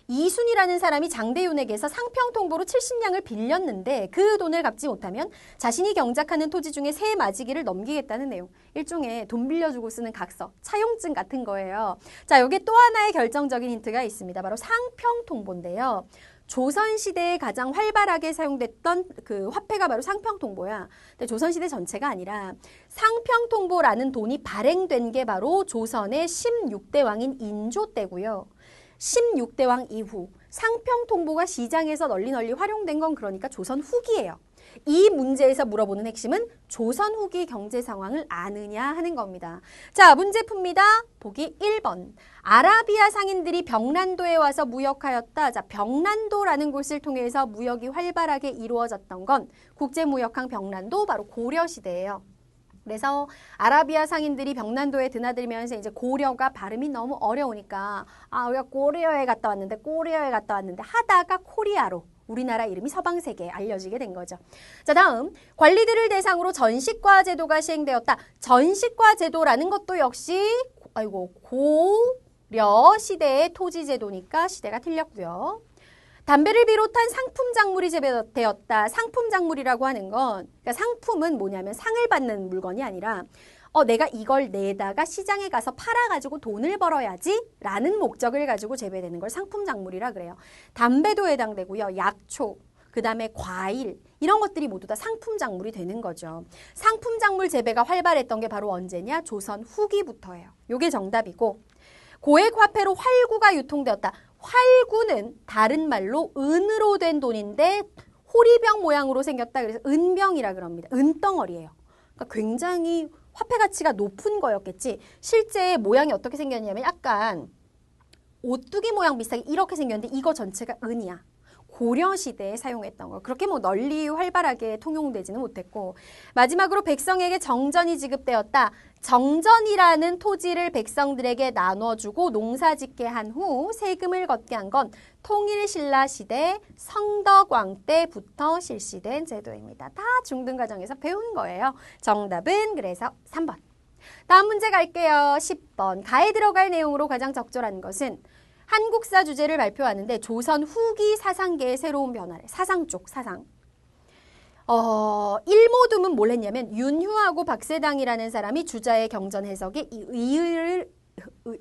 이순이라는 사람이 장대윤에게서 상평통보로 70냥을 빌렸는데 그 돈을 갚지 못하면 자신이 경작하는 토지 중에 세 마지기를 넘기겠다는 내용. 일종의 돈 빌려주고 쓰는 각서, 차용증 같은 거예요. 자, 여기에 또 하나의 결정적인 힌트가 있습니다. 바로 상평통보인데요. 조선시대에 가장 활발하게 사용됐던 그 화폐가 바로 상평통보야. 근데 조선시대 전체가 아니라 상평통보라는 돈이 발행된 게 바로 조선의 16대 왕인 인조 때고요. 16대 왕 이후 상평통보가 시장에서 널리 활용된 건 그러니까 조선 후기예요. 이 문제에서 물어보는 핵심은 조선 후기 경제 상황을 아느냐 하는 겁니다. 자, 문제 풉니다. 보기 1번. 아라비아 상인들이 병란도에 와서 무역하였다. 자, 병란도라는 곳을 통해서 무역이 활발하게 이루어졌던 건 국제무역항 병란도 바로 고려시대예요. 그래서 아라비아 상인들이 병란도에 드나들면서 이제 고려가 발음이 너무 어려우니까 우리가 고려에 갔다 왔는데 하다가 코리아로 우리나라 이름이 서방세계에 알려지게 된 거죠. 자, 다음 관리들을 대상으로 전식과 제도가 시행되었다. 전식과 제도라는 것도 역시 고려 시대의 토지 제도니까 시대가 틀렸고요. 담배를 비롯한 상품 작물이 재배되었다. 상품 작물이라고 하는 건 그러니까 상품은 뭐냐면 상을 받는 물건이 아니라 내가 이걸 내다가 시장에 가서 팔아가지고 돈을 벌어야지 라는 목적을 가지고 재배되는 걸 상품 작물이라 그래요. 담배도 해당되고요. 약초, 그 다음에 과일 이런 것들이 모두 다 상품 작물이 되는 거죠. 상품 작물 재배가 활발했던 게 바로 언제냐? 조선 후기부터예요. 이게 정답이고 고액 화폐로 활구가 유통되었다. 활구는 다른 말로 은으로 된 돈인데 호리병 모양으로 생겼다. 그래서 은병이라 그럽니다. 은덩어리예요. 그러니까 굉장히 화폐 가치가 높은 거였겠지. 실제 모양이 어떻게 생겼냐면 약간 오뚜기 모양 비슷하게 이렇게 생겼는데 이거 전체가 은이야. 고려시대에 사용했던 거. 그렇게 뭐 널리 활발하게 통용되지는 못했고 마지막으로 백성에게 정전이 지급되었다. 정전이라는 토지를 백성들에게 나눠주고 농사짓게 한 후 세금을 걷게 한 건 통일신라 시대 성덕왕 때부터 실시된 제도입니다. 다 중등과정에서 배운 거예요. 정답은 그래서 3번. 다음 문제 갈게요. 10번. 가에 들어갈 내용으로 가장 적절한 것은 한국사 주제를 발표하는데 조선 후기 사상계의 새로운 변화래. 사상 쪽, 사상. 일모둠은 뭘 했냐면 윤휴하고 박세당이라는 사람이 주자의 경전 해석에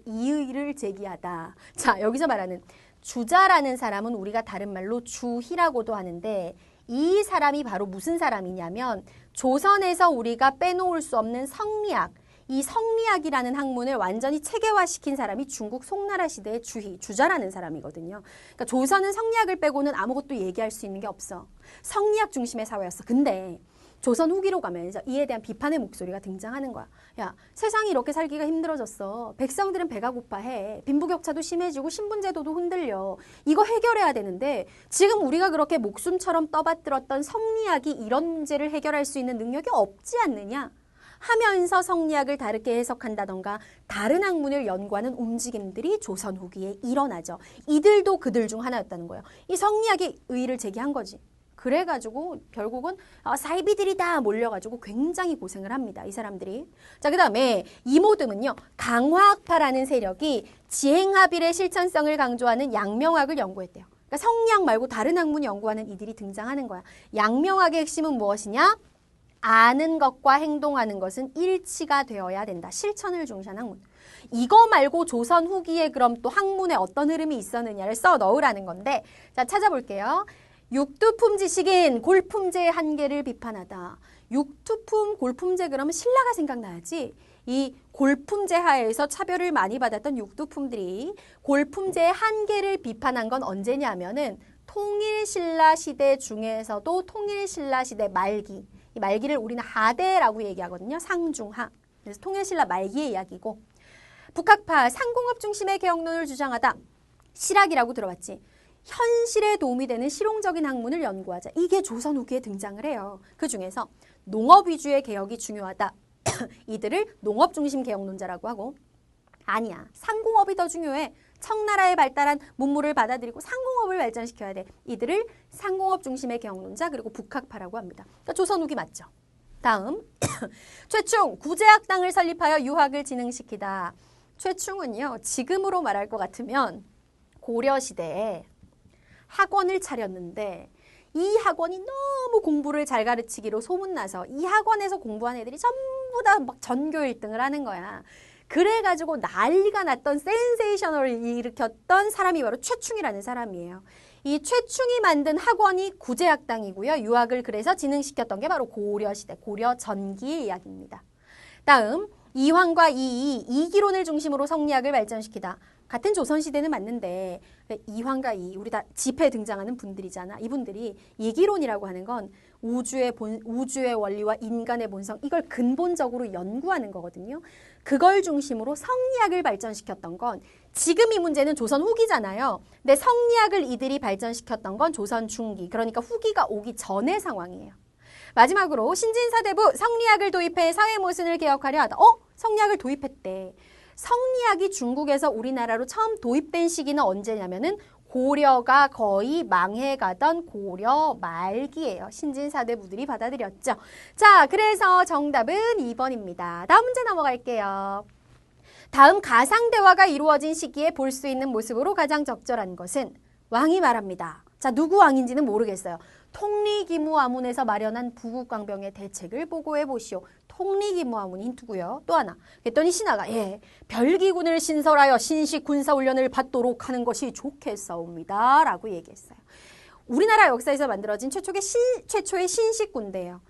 이의를 제기하다. 자, 여기서 말하는 주자라는 사람은 우리가 다른 말로 주희라고도 하는데 이 사람이 바로 무슨 사람이냐면 조선에서 우리가 빼놓을 수 없는 성리학, 이 성리학이라는 학문을 완전히 체계화시킨 사람이 중국 송나라 시대의 주희, 주자라는 사람이거든요. 그러니까 조선은 성리학을 빼고는 아무것도 얘기할 수 있는 게 없어. 성리학 중심의 사회였어. 근데 조선 후기로 가면서 이에 대한 비판의 목소리가 등장하는 거야. 야, 세상이 이렇게 살기가 힘들어졌어. 백성들은 배가 고파해. 빈부격차도 심해지고 신분제도도 흔들려. 이거 해결해야 되는데 지금 우리가 그렇게 목숨처럼 떠받들었던 성리학이 이런 문제를 해결할 수 있는 능력이 없지 않느냐 하면서 성리학을 다르게 해석한다던가 다른 학문을 연구하는 움직임들이 조선 후기에 일어나죠. 이들도 그들 중 하나였다는 거예요. 이 성리학이 의의를 제기한 거지. 그래가지고 결국은 사이비들이다 몰려가지고 굉장히 고생을 합니다. 이 사람들이. 자, 그 다음에 이모듬은요. 강화학파라는 세력이 지행합일의 실천성을 강조하는 양명학을 연구했대요. 그러니까 성리학 말고 다른 학문 연구하는 이들이 등장하는 거야. 양명학의 핵심은 무엇이냐? 아는 것과 행동하는 것은 일치가 되어야 된다. 실천을 중시한 학문. 이거 말고 조선 후기에 그럼 또 학문에 어떤 흐름이 있었느냐를 써 넣으라는 건데 자 찾아볼게요. 육두품 지식인 골품제의 한계를 비판하다. 육두품 골품제 그러면 신라가 생각나야지. 이 골품제 하에서 차별을 많이 받았던 육두품들이 골품제의 한계를 비판한 건 언제냐면은 통일신라 시대 중에서도 통일신라 시대 말기. 이 말기를 우리는 하대라고 얘기하거든요. 상중하. 그래서 통일신라 말기의 이야기고 북학파 상공업 중심의 개혁론을 주장하다. 실학이라고 들어봤지. 현실에 도움이 되는 실용적인 학문을 연구하자. 이게 조선 후기에 등장을 해요. 그중에서 농업 위주의 개혁이 중요하다. 이들을 농업 중심 개혁론자라고 하고 아니야. 상공업이 더 중요해. 청나라에 발달한 문물을 받아들이고 상공업을 발전시켜야 돼. 이들을 상공업 중심의 개혁론자 그리고 북학파라고 합니다. 그러니까 조선 후기 맞죠? 다음 최충 구제학당을 설립하여 유학을 진흥시키다. 최충은요. 지금으로 말할 것 같으면 고려시대에 학원을 차렸는데 이 학원이 너무 공부를 잘 가르치기로 소문나서 이 학원에서 공부한 애들이 전부 다 막 전교 1등을 하는 거야. 그래가지고 난리가 났던 센세이셔널을 일으켰던 사람이 바로 최충이라는 사람이에요. 이 최충이 만든 학원이 구제학당이고요. 유학을 그래서 진흥시켰던 게 바로 고려시대, 고려 전기의 이야기입니다. 다음 이황과 이기론을 중심으로 성리학을 발전시키다. 같은 조선시대는 맞는데 이황과 우리 다 집회에 등장하는 분들이잖아. 이분들이 이기론이라고 하는 건 우주의 원리와 인간의 본성 이걸 근본적으로 연구하는 거거든요. 그걸 중심으로 성리학을 발전시켰던 건 지금 이 문제는 조선 후기잖아요. 근데 성리학을 이들이 발전시켰던 건 조선 중기 그러니까 후기가 오기 전의 상황이에요. 마지막으로 신진사대부 성리학을 도입해 사회 모순을 개혁하려 하다. 성리학을 도입했대. 성리학이 중국에서 우리나라로 처음 도입된 시기는 언제냐면은 고려가 거의 망해가던 고려 말기예요. 신진사대부들이 받아들였죠. 자, 그래서 정답은 2번입니다. 다음 문제 넘어갈게요. 다음 가상대화가 이루어진 시기에 볼 수 있는 모습으로 가장 적절한 것은 왕이 말합니다. 자, 누구 왕인지는 모르겠어요. 통리기무아문에서 마련한 부국강병의 대책을 보고해 보시오. 통리기무아문이 힌트고요. 또 하나. 그랬더니 신하가 별기군을 신설하여 신식 군사훈련을 받도록 하는 것이 좋겠사옵니다. 라고 얘기했어요. 우리나라 역사에서 만들어진 최초의 신식 군대예요.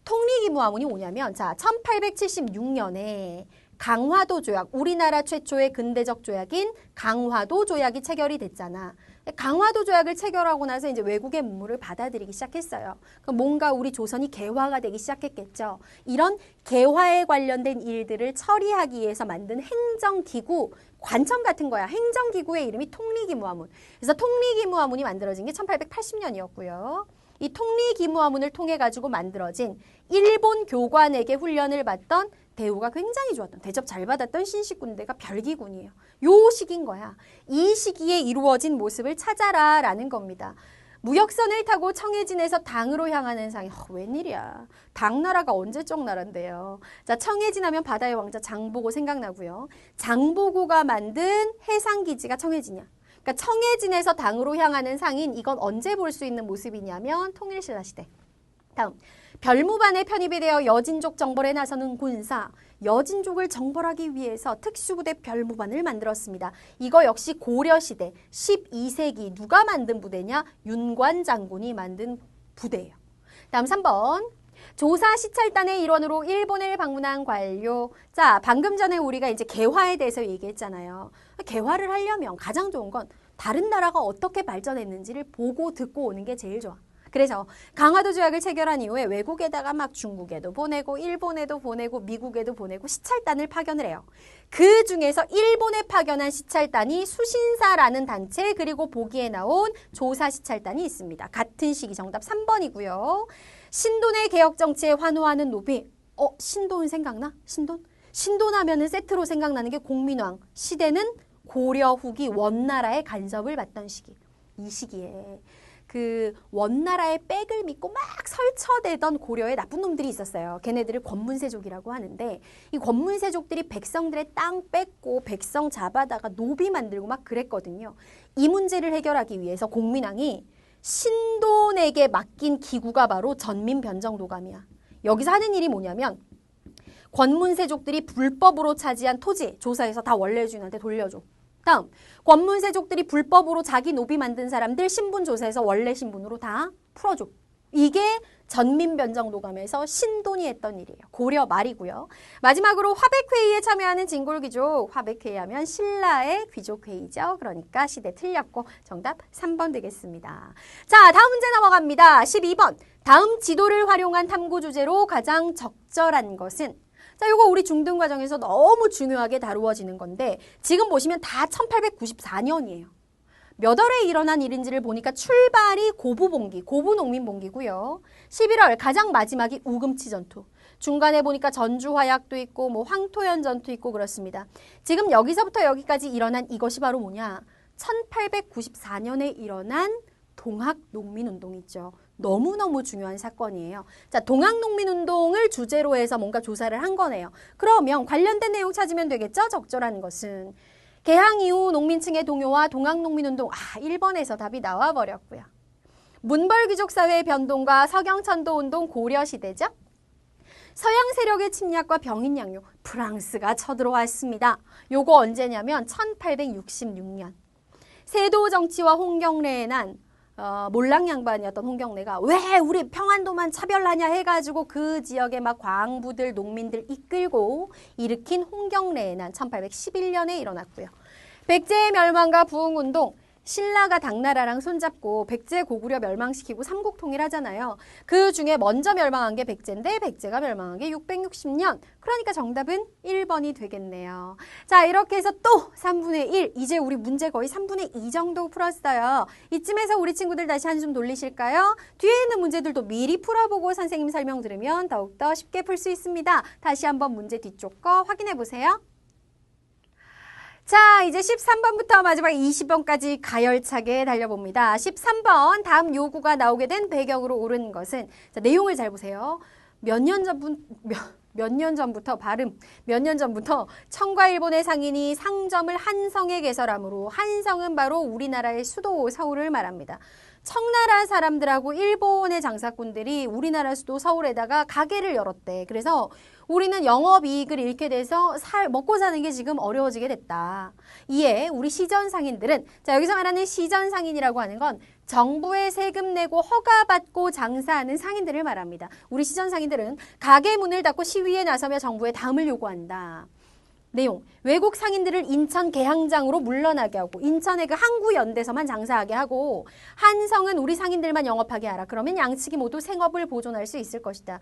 통리기무아문이 뭐냐면 자 1876년에 강화도 조약, 우리나라 최초의 근대적 조약인 강화도 조약이 체결이 됐잖아. 강화도 조약을 체결하고 나서 이제 외국의 문물을 받아들이기 시작했어요. 그럼 뭔가 우리 조선이 개화가 되기 시작했겠죠. 이런 개화에 관련된 일들을 처리하기 위해서 만든 행정기구, 관청 같은 거야. 행정기구의 이름이 통리기무아문. 그래서 통리기무아문이 만들어진 게 1880년이었고요. 이 통리기무아문을 통해 가지고 만들어진 일본 교관에게 훈련을 받던 대우가 굉장히 좋았던 대접 잘 받았던 신식군대가 별기군이에요. 요 시기인 거야. 이 시기에 이루어진 모습을 찾아라 라는 겁니다. 무역선을 타고 청해진에서 당으로 향하는 상이 웬일이야. 당나라가 언제적 나라인데요. 자, 청해진 하면 바다의 왕자 장보고 생각나고요. 장보고가 만든 해상기지가 청해진이야. 그러니까 청해진에서 당으로 향하는 상인 이건 언제 볼 수 있는 모습이냐면 통일신라 시대. 다음 별무반에 편입이 되어 여진족 정벌에 나서는 군사, 여진족을 정벌하기 위해서 특수부대 별무반을 만들었습니다. 이거 역시 고려시대 12세기 누가 만든 부대냐? 윤관 장군이 만든 부대예요. 다음 3번. 조사 시찰단의 일원으로 일본을 방문한 관료. 자, 방금 전에 우리가 이제 개화에 대해서 얘기했잖아요. 개화를 하려면 가장 좋은 건 다른 나라가 어떻게 발전했는지를 보고 듣고 오는 게 제일 좋아. 그래서 강화도 조약을 체결한 이후에 외국에다가 막 중국에도 보내고 일본에도 보내고 미국에도 보내고 시찰단을 파견을 해요. 그 중에서 일본에 파견한 시찰단이 수신사라는 단체 그리고 보기에 나온 조사 시찰단이 있습니다. 같은 시기 정답 3번이고요. 신돈의 개혁 정치에 환호하는 노비. 신돈 생각나? 신돈? 신돈 하면은 세트로 생각나는 게 공민왕. 시대는 고려 후기 원나라의 간섭을 받던 시기. 이 시기에 그 원나라의 백을 믿고 막 설쳐대던 고려의 나쁜 놈들이 있었어요. 걔네들을 권문세족이라고 하는데 이 권문세족들이 백성들의 땅 뺏고 백성 잡아다가 노비 만들고 막 그랬거든요. 이 문제를 해결하기 위해서 공민왕이 신돈에게 맡긴 기구가 바로 전민변정도감이야. 여기서 하는 일이 뭐냐면 권문세족들이 불법으로 차지한 토지 조사해서 다 원래주인한테 돌려줘. 다음, 권문세족들이 불법으로 자기 노비 만든 사람들 신분 조사해서 원래 신분으로 다 풀어줘. 이게 전민변정도감에서 신돈이 했던 일이에요. 고려 말이고요. 마지막으로 화백회의에 참여하는 진골귀족. 화백회의하면 신라의 귀족회의죠. 그러니까 시대 틀렸고 정답 3번 되겠습니다. 자, 다음 문제 넘어갑니다. 12번. 다음 지도를 활용한 탐구 주제로 가장 적절한 것은? 자, 요거 우리 중등 과정에서 너무 중요하게 다루어지는 건데 지금 보시면 다 1894년이에요. 몇 월에 일어난 일인지를 보니까 출발이 고부봉기, 고부농민봉기고요. 11월 가장 마지막이 우금치 전투. 중간에 보니까 전주화약도 있고 뭐 황토현 전투 있고 그렇습니다. 지금 여기서부터 여기까지 일어난 이것이 바로 뭐냐? 1894년에 일어난 동학농민운동 있죠. 너무너무 중요한 사건이에요. 자, 동학농민운동을 주제로 해서 뭔가 조사를 한 거네요. 그러면 관련된 내용 찾으면 되겠죠? 적절한 것은. 개항 이후 농민층의 동요와 동학농민운동. 1번에서 답이 나와버렸고요. 문벌귀족 사회의 변동과 서경천도운동 고려시대죠? 서양 세력의 침략과 병인 양요. 프랑스가 쳐들어왔습니다. 요거 언제냐면 1866년. 세도 정치와 홍경래의 난 몰랑 양반이었던 홍경래가 왜 우리 평안도만 차별하냐 해가지고 그 지역에 막 광부들, 농민들 이끌고 일으킨 홍경래의 난 1811년에 일어났고요. 백제의 멸망과 부흥운동, 신라가 당나라랑 손잡고 백제 고구려 멸망시키고 삼국통일하잖아요. 그 중에 먼저 멸망한 게 백제인데 백제가 멸망한 게 660년. 그러니까 정답은 1번이 되겠네요. 자, 이렇게 해서 또 3분의 1. 이제 우리 문제 거의 3분의 2 정도 풀었어요. 이쯤에서 우리 친구들 다시 한숨 돌리실까요? 뒤에 있는 문제들도 미리 풀어보고 선생님 설명 들으면 더욱더 쉽게 풀 수 있습니다. 다시 한번 문제 뒤쪽 거 확인해 보세요. 자, 이제 13번부터 마지막 20번까지 가열차게 달려봅니다. 13번 다음 요구가 나오게 된 배경으로 옳은 것은 자, 내용을 잘 보세요. 몇 년 전부터 청과 일본의 상인이 상점을 한성에 개설하므로 한성은 바로 우리나라의 수도 서울을 말합니다. 청나라 사람들하고 일본의 장사꾼들이 우리나라 수도 서울에다가 가게를 열었대. 그래서 우리는 영업이익을 잃게 돼서 먹고 사는 게 지금 어려워지게 됐다. 이에 우리 시전상인들은 자, 여기서 말하는 시전상인이라고 하는 건 정부에 세금 내고 허가받고 장사하는 상인들을 말합니다. 우리 시전상인들은 가게 문을 닫고 시위에 나서며 정부에 담을 요구한다. 내용, 외국 상인들을 인천 개항장으로 물러나게 하고 인천의 그 항구연대서만 장사하게 하고 한성은 우리 상인들만 영업하게 하라. 그러면 양측이 모두 생업을 보존할 수 있을 것이다.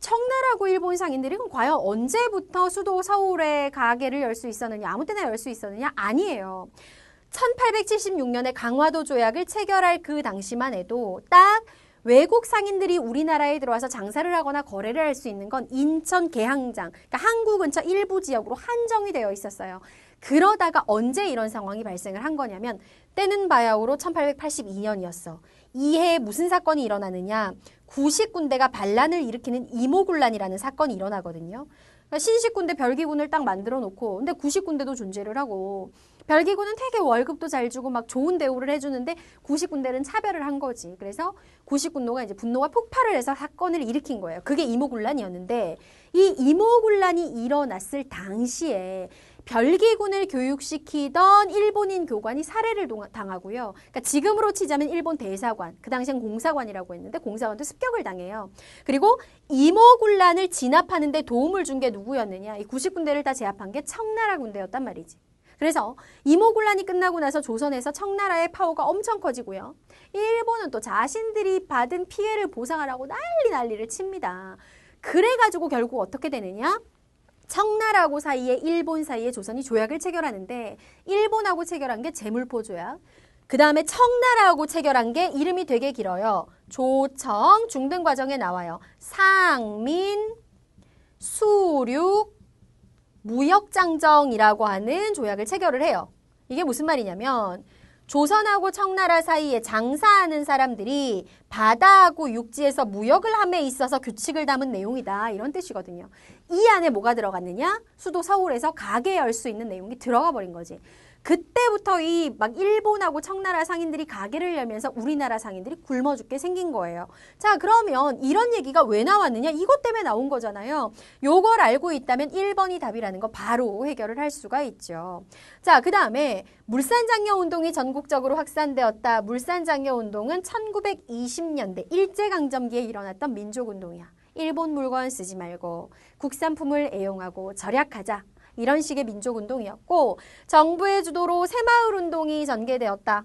청나라고 일본 상인들이 그럼 과연 언제부터 수도 서울에 가게를 열 수 있었느냐? 아무 때나 열 수 있었느냐? 아니에요. 1876년에 강화도 조약을 체결할 그 당시만 해도 딱 외국 상인들이 우리나라에 들어와서 장사를 하거나 거래를 할 수 있는 건 인천 개항장, 그러니까 항구 근처 일부 지역으로 한정이 되어 있었어요. 그러다가 언제 이런 상황이 발생을 한 거냐면 때는 바야흐로 1882년이었어. 이해 무슨 사건이 일어나느냐. 구식군대가 반란을 일으키는 이모군란이라는 사건이 일어나거든요. 그러니까 신식군대 별기군을 딱 만들어 놓고 근데 구식군대도 존재를 하고 별기군은 되게 월급도 잘 주고 막 좋은 대우를 해주는데 구식군대는 차별을 한 거지. 그래서 구식군노가 이제 분노가 폭발을 해서 사건을 일으킨 거예요. 그게 이모군란이었는데 이 이모군란이 일어났을 당시에 별기군을 교육시키던 일본인 교관이 살해를 당하고요. 그러니까 지금으로 치자면 일본 대사관, 그 당시엔 공사관이라고 했는데 공사관도 습격을 당해요. 그리고 이모군란을 진압하는 데 도움을 준 게 누구였느냐. 이 구식군대를 다 제압한 게 청나라 군대였단 말이지. 그래서 이모군란이 끝나고 나서 조선에서 청나라의 파워가 엄청 커지고요. 일본은 또 자신들이 받은 피해를 보상하라고 난리를 칩니다. 그래가지고 결국 어떻게 되느냐? 청나라하고 사이에 일본 사이에 조선이 조약을 체결하는데 일본하고 체결한 게 제물포 조약. 그 다음에 청나라하고 체결한 게 이름이 되게 길어요. 조청 중등 과정에 나와요. 상민 수륙 무역장정이라고 하는 조약을 체결을 해요. 이게 무슨 말이냐면 조선하고 청나라 사이에 장사하는 사람들이 바다하고 육지에서 무역을 함에 있어서 규칙을 담은 내용이다. 이런 뜻이거든요. 이 안에 뭐가 들어갔느냐? 수도 서울에서 가게 열 수 있는 내용이 들어가 버린 거지. 그때부터 이 막 일본하고 청나라 상인들이 가게를 열면서 우리나라 상인들이 굶어 죽게 생긴 거예요. 자, 그러면 이런 얘기가 왜 나왔느냐? 이것 때문에 나온 거잖아요. 요걸 알고 있다면 1번이 답이라는 거 바로 해결을 할 수가 있죠. 자, 그 다음에 물산장려운동이 전국적으로 확산되었다. 물산장려운동은 1920년대 일제강점기에 일어났던 민족운동이야. 일본 물건 쓰지 말고 국산품을 애용하고 절약하자. 이런 식의 민족운동이었고 정부의 주도로 새마을운동이 전개되었다.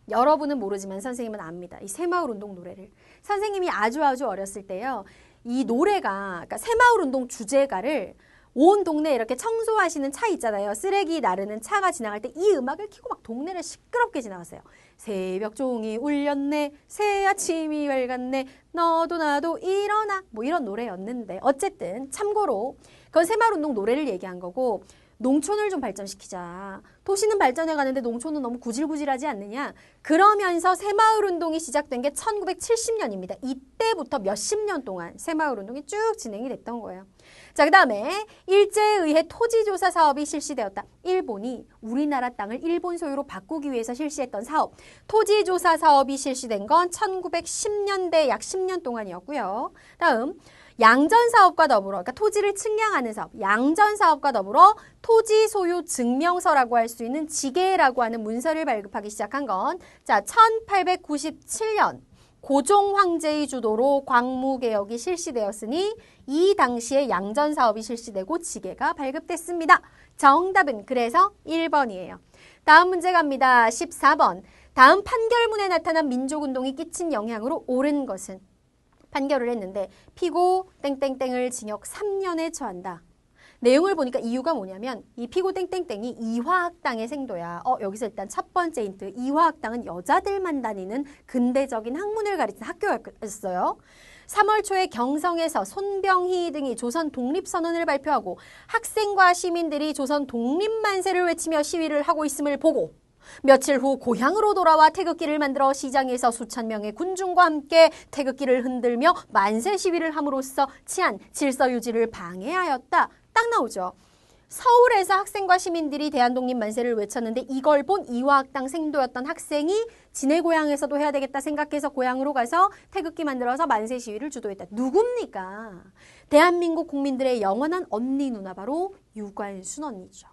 여러분은 모르지만 선생님은 압니다. 이 새마을운동 노래를. 선생님이 아주 어렸을 때요. 이 노래가 그러니까 새마을운동 주제가를 온 동네에 이렇게 청소하시는 차 있잖아요. 쓰레기 나르는 차가 지나갈 때 이 음악을 켜고 막 동네를 시끄럽게 지나갔어요. 새벽 종이 울렸네 새 아침이 밝았네 너도 나도 일어나 뭐 이런 노래였는데 어쨌든 참고로 그건 새마을운동 노래를 얘기한 거고 농촌을 좀 발전시키자. 도시는 발전해 가는데 농촌은 너무 구질구질하지 않느냐. 그러면서 새마을운동이 시작된 게 1970년입니다. 이때부터 몇십 년 동안 새마을운동이 쭉 진행이 됐던 거예요. 자, 그 다음에 일제에 의해 토지조사 사업이 실시되었다. 일본이 우리나라 땅을 일본 소유로 바꾸기 위해서 실시했던 사업. 토지조사 사업이 실시된 건 1910년대 약 10년 동안이었고요. 다음 양전사업과 더불어 그러니까 토지를 측량하는 사업, 양전사업과 더불어 토지 소유 증명서라고 할 수 있는 지계라고 하는 문서를 발급하기 시작한 건 자 1897년 고종 황제의 주도로 광무개혁이 실시되었으니 이 당시에 양전사업이 실시되고 지계가 발급됐습니다. 정답은 그래서 1번이에요. 다음 문제 갑니다. 14번. 다음 판결문에 나타난 민족운동이 끼친 영향으로 옳은 것은 판결을 했는데 피고 땡땡땡을 징역 3년에 처한다. 내용을 보니까 이유가 뭐냐면 이 피고 땡땡땡이 이화학당의 생도야. 여기서 일단 첫 번째 힌트. 이화학당은 여자들만 다니는 근대적인 학문을 가르치는 학교였어요. 3월 초에 경성에서 손병희 등이 조선 독립선언을 발표하고 학생과 시민들이 조선 독립만세를 외치며 시위를 하고 있음을 보고 며칠 후 고향으로 돌아와 태극기를 만들어 시장에서 수천 명의 군중과 함께 태극기를 흔들며 만세 시위를 함으로써 치안, 질서 유지를 방해하였다. 딱 나오죠. 서울에서 학생과 시민들이 대한독립 만세를 외쳤는데 이걸 본 이화학당 생도였던 학생이 지네 고향에서도 해야 되겠다 생각해서 고향으로 가서 태극기 만들어서 만세 시위를 주도했다. 누굽니까? 대한민국 국민들의 영원한 언니 누나 바로 유관순 언니죠.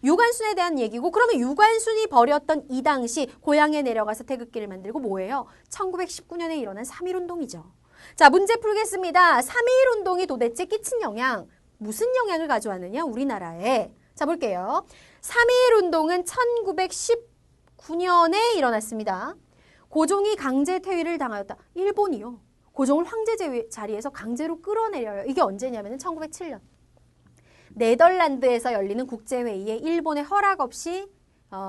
유관순에 대한 얘기고 그러면 유관순이 벌였던 이 당시 고향에 내려가서 태극기를 만들고 뭐예요? 1919년에 일어난 3.1운동이죠. 자, 문제 풀겠습니다. 3.1운동이 도대체 끼친 영향, 무슨 영향을 가져왔느냐 우리나라에. 자, 볼게요. 3.1운동은 1919년에 일어났습니다. 고종이 강제 퇴위를 당하였다. 일본이요. 고종을 황제 자리에서 강제로 끌어내려요. 이게 언제냐면 1907년. 네덜란드에서 열리는 국제회의에 일본의 허락 없이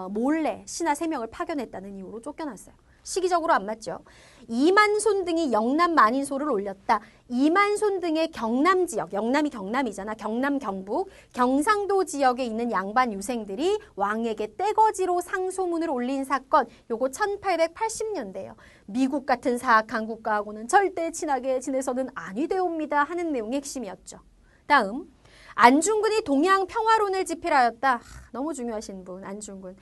몰래 신하 3명을 파견했다는 이유로 쫓겨났어요. 시기적으로 안 맞죠. 이만손 등이 영남 만인소를 올렸다. 이만손 등의 경남 지역, 영남이 경남이잖아. 경남 경북, 경상도 지역에 있는 양반 유생들이 왕에게 떼거지로 상소문을 올린 사건. 요거 1880년대예요. 미국 같은 사악한 국가하고는 절대 친하게 지내서는 아니 되옵니다 하는 내용의 핵심이었죠. 다음. 안중근이 동양 평화론을 집필하였다. 너무 중요하신 분, 안중근.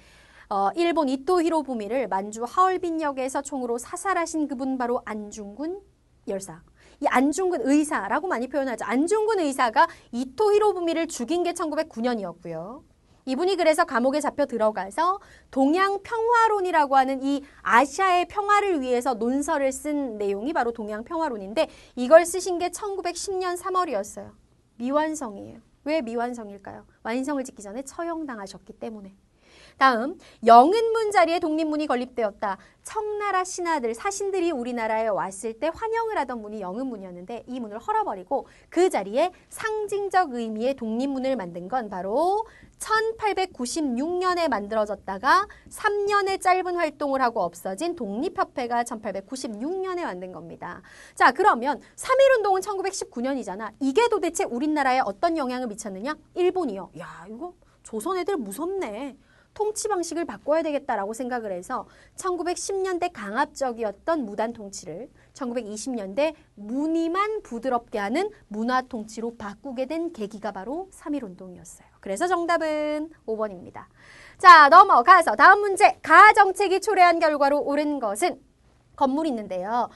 일본 이토 히로부미를 만주 하얼빈역에서 총으로 사살하신 그분 바로 안중근 열사. 이 안중근 의사라고 많이 표현하죠. 안중근 의사가 이토 히로부미를 죽인 게 1909년이었고요. 이분이 그래서 감옥에 잡혀 들어가서 동양 평화론이라고 하는 이 아시아의 평화를 위해서 논설을 쓴 내용이 바로 동양 평화론인데 이걸 쓰신 게 1910년 3월이었어요. 미완성이에요. 왜 미완성일까요? 완성을 짓기 전에 처형당하셨기 때문에. 다음, 영은문 자리에 독립문이 건립되었다. 청나라 신하들, 사신들이 우리나라에 왔을 때 환영을 하던 문이 영은문이었는데 이 문을 헐어버리고 그 자리에 상징적 의미의 독립문을 만든 건 바로 1896년에 만들어졌다가 3년의 짧은 활동을 하고 없어진 독립협회가 1896년에 만든 겁니다. 자, 그러면 3.1운동은 1919년이잖아. 이게 도대체 우리나라에 어떤 영향을 미쳤느냐? 일본이요. 야, 이거 조선 애들 무섭네. 통치 방식을 바꿔야 되겠다라고 생각을 해서 1910년대 강압적이었던 무단 통치를 1920년대 무늬만 부드럽게 하는 문화 통치로 바꾸게 된 계기가 바로 3.1운동이었어요. 그래서 정답은 5번입니다. 자, 넘어가서 다음 문제. 가정책이 초래한 결과로 옳은 것은 건물이 있는데요.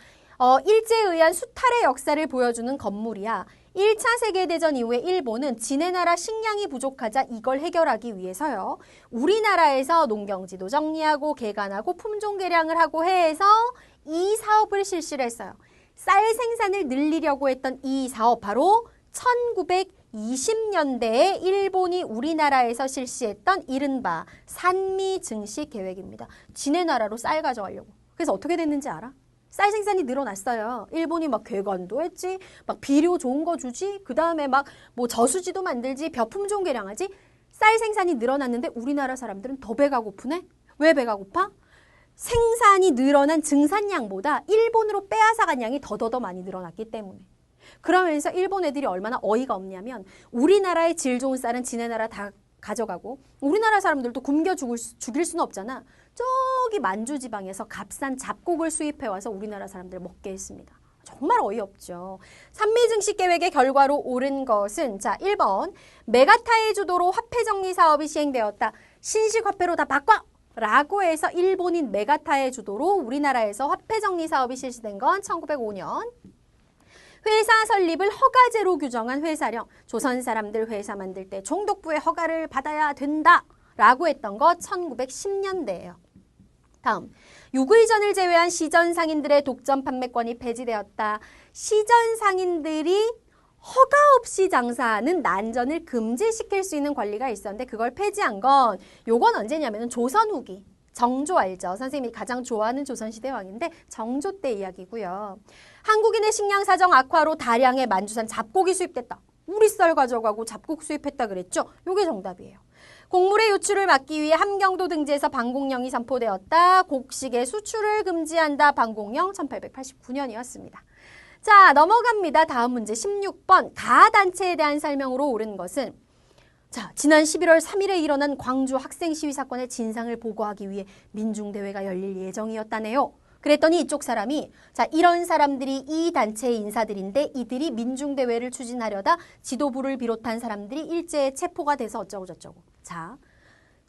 일제에 의한 수탈의 역사를 보여주는 건물이야. 1차 세계대전 이후에 일본은 지네 나라 식량이 부족하자 이걸 해결하기 위해서요. 우리나라에서 농경지도 정리하고 개간하고 품종 개량을 하고 해서 이 사업을 실시를 했어요. 쌀 생산을 늘리려고 했던 이 사업 바로 1920년대에 일본이 우리나라에서 실시했던 이른바 산미 증식 계획입니다. 지네 나라로 쌀 가져가려고. 그래서 어떻게 됐는지 알아? 쌀 생산이 늘어났어요. 일본이 막 괴간도 했지, 막 비료 좋은 거 주지, 그 다음에 막 뭐 저수지도 만들지, 벼품종 개량하지. 쌀 생산이 늘어났는데 우리나라 사람들은 더 배가 고프네? 왜 배가 고파? 생산이 늘어난 증산량보다 일본으로 빼앗아간 양이 더더더 많이 늘어났기 때문에. 그러면서 일본 애들이 얼마나 어이가 없냐면 우리나라의 질 좋은 쌀은 지네 나라 다 가져가고 우리나라 사람들도 굶겨 죽일 수는 없잖아. 저기 만주 지방에서 값싼 잡곡을 수입해와서 우리나라 사람들 먹게 했습니다. 정말 어이없죠. 산미증식 계획의 결과로 옳은 것은 자 1번 메가타의 주도로 화폐 정리 사업이 시행되었다. 신식 화폐로 다 바꿔! 라고 해서 일본인 메가타의 주도로 우리나라에서 화폐 정리 사업이 실시된 건 1905년. 회사 설립을 허가제로 규정한 회사령. 조선 사람들 회사 만들 때 총독부의 허가를 받아야 된다. 라고 했던 거 1910년대예요. 다음, 유글전을 제외한 시전 상인들의 독점 판매권이 폐지되었다. 시전 상인들이 허가 없이 장사하는 난전을 금지시킬 수 있는 권리가 있었는데 그걸 폐지한 건 요건 언제냐면 조선 후기. 정조 알죠? 선생님이 가장 좋아하는 조선시대 왕인데 정조 때 이야기고요. 한국인의 식량 사정 악화로 다량의 만주산 잡곡이 수입됐다. 우리 쌀 가져가고 잡곡 수입했다 그랬죠? 요게 정답이에요. 곡물의 유출을 막기 위해 함경도 등지에서 방공령이 선포되었다. 곡식의 수출을 금지한다. 방공령 1889년이었습니다. 자, 넘어갑니다. 다음 문제 16번. 가단체에 대한 설명으로 옳은 것은 자, 지난 11월 3일에 일어난 광주 학생 시위 사건의 진상을 보고하기 위해 민중대회가 열릴 예정이었다네요. 그랬더니 이쪽 사람이 자 이런 사람들이 이 단체의 인사들인데 이들이 민중대회를 추진하려다 지도부를 비롯한 사람들이 일제에 체포가 돼서 어쩌고 저쩌고. 자,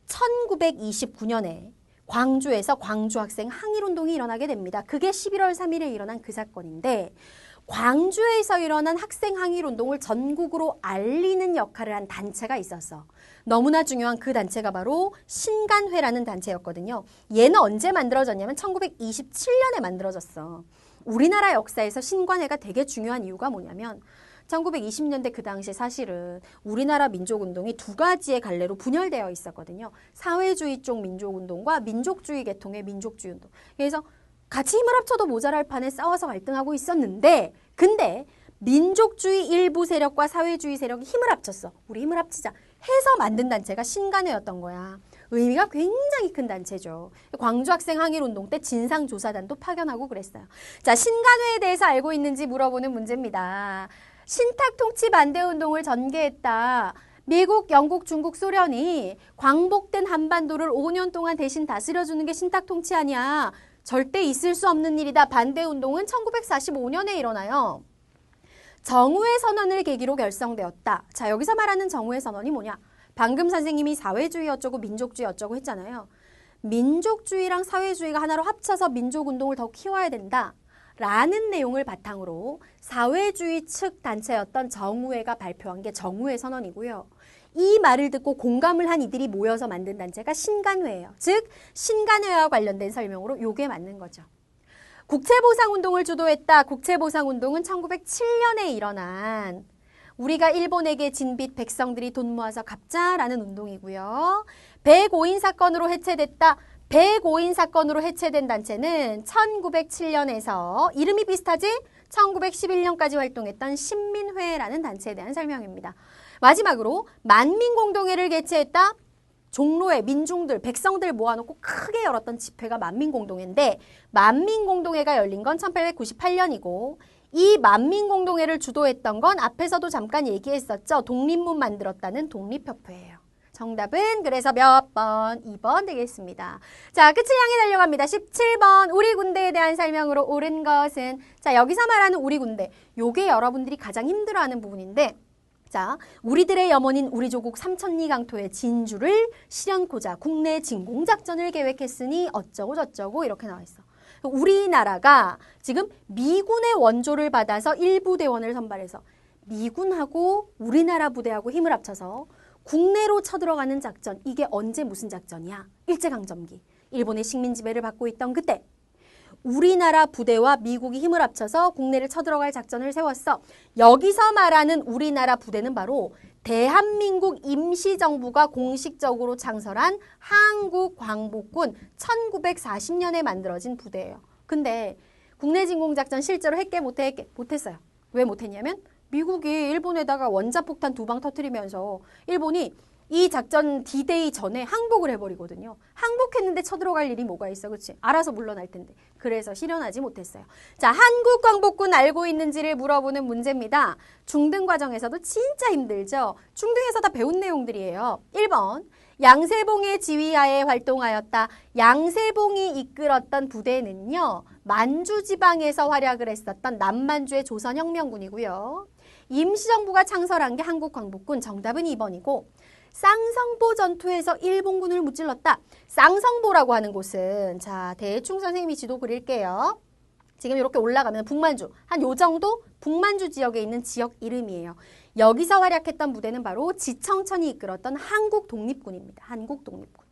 1929년에 광주에서 광주 학생 항일운동이 일어나게 됩니다. 그게 11월 3일에 일어난 그 사건인데 광주에서 일어난 학생 항일운동을 전국으로 알리는 역할을 한 단체가 있었어. 너무나 중요한 그 단체가 바로 신간회라는 단체였거든요. 얘는 언제 만들어졌냐면 1927년에 만들어졌어. 우리나라 역사에서 신간회가 되게 중요한 이유가 뭐냐면 1920년대 그 당시 사실은 우리나라 민족운동이 두 가지의 갈래로 분열되어 있었거든요. 사회주의 쪽 민족운동과 민족주의 계통의 민족주의운동. 그래서 같이 힘을 합쳐도 모자랄 판에 싸워서 갈등하고 있었는데 근데 민족주의 일부 세력과 사회주의 세력이 힘을 합쳤어. 우리 힘을 합치자 해서 만든 단체가 신간회였던 거야. 의미가 굉장히 큰 단체죠. 광주 학생 항일운동 때 진상조사단도 파견하고 그랬어요. 자, 신간회에 대해서 알고 있는지 물어보는 문제입니다. 신탁통치 반대운동을 전개했다. 미국, 영국, 중국, 소련이 광복된 한반도를 5년 동안 대신 다스려주는 게 신탁통치 아니야. 절대 있을 수 없는 일이다. 반대운동은 1945년에 일어나요. 정우회 선언을 계기로 결성되었다. 자, 여기서 말하는 정우회 선언이 뭐냐? 방금 선생님이 사회주의 어쩌고 민족주의 어쩌고 했잖아요. 민족주의랑 사회주의가 하나로 합쳐서 민족운동을 더 키워야 된다. 라는 내용을 바탕으로 사회주의 측 단체였던 정우회가 발표한 게 정우회 선언이고요. 이 말을 듣고 공감을 한 이들이 모여서 만든 단체가 신간회예요. 즉 신간회와 관련된 설명으로 요게 맞는 거죠. 국채보상운동을 주도했다. 국채보상운동은 1907년에 일어난 우리가 일본에게 진 빚 백성들이 돈 모아서 갚자라는 운동이고요. 105인 사건으로 해체됐다. 105인 사건으로 해체된 단체는 1907년에서 이름이 비슷하지? 1911년까지 활동했던 신민회라는 단체에 대한 설명입니다. 마지막으로 만민공동회를 개최했다. 종로에 민중들, 백성들 모아놓고 크게 열었던 집회가 만민공동회인데 만민공동회가 열린 건 1898년이고 이 만민공동회를 주도했던 건 앞에서도 잠깐 얘기했었죠. 독립문 만들었다는 독립협회예요. 정답은 그래서 몇 번? 2번 되겠습니다. 자, 끝을 향해 달려갑니다. 17번 우리 군대에 대한 설명으로 옳은 것은 자, 여기서 말하는 우리 군대. 요게 여러분들이 가장 힘들어하는 부분인데 자, 우리들의 염원인 우리 조국 삼천리 강토의 진주를 실현코자 국내 진공작전을 계획했으니 어쩌고 저쩌고 이렇게 나와 있어. 우리나라가 지금 미군의 원조를 받아서 일부 대원을 선발해서 미군하고 우리나라 부대하고 힘을 합쳐서 국내로 쳐들어가는 작전. 이게 언제 무슨 작전이야? 일제강점기. 일본의 식민 지배를 받고 있던 그때. 우리나라 부대와 미국이 힘을 합쳐서 국내를 쳐들어갈 작전을 세웠어. 여기서 말하는 우리나라 부대는 바로 대한민국 임시정부가 공식적으로 창설한 한국광복군 1940년에 만들어진 부대예요. 근데 국내 진공작전 실제로 했게 못했어요. 왜 못했냐면 미국이 일본에다가 원자폭탄 2방 터뜨리면서 일본이 이 작전 D-Day 전에 항복을 해버리거든요. 항복했는데 쳐들어갈 일이 뭐가 있어, 그치? 알아서 물러날 텐데. 그래서 실현하지 못했어요. 자, 한국광복군 알고 있는지를 물어보는 문제입니다. 중등 과정에서도 진짜 힘들죠? 중등에서 다 배운 내용들이에요. 1번, 양세봉의 지휘하에 활동하였다. 양세봉이 이끌었던 부대는요. 만주지방에서 활약을 했었던 남만주의 조선혁명군이고요. 임시정부가 창설한 게 한국광복군. 정답은 2번이고 쌍성보 전투에서 일본군을 무찔렀다. 쌍성보라고 하는 곳은 자 대충 선생님이 지도 그릴게요. 지금 이렇게 올라가면 북만주 한 요 정도 북만주 지역에 있는 지역 이름이에요. 여기서 활약했던 부대는 바로 지청천이 이끌었던 한국독립군입니다. 한국독립군.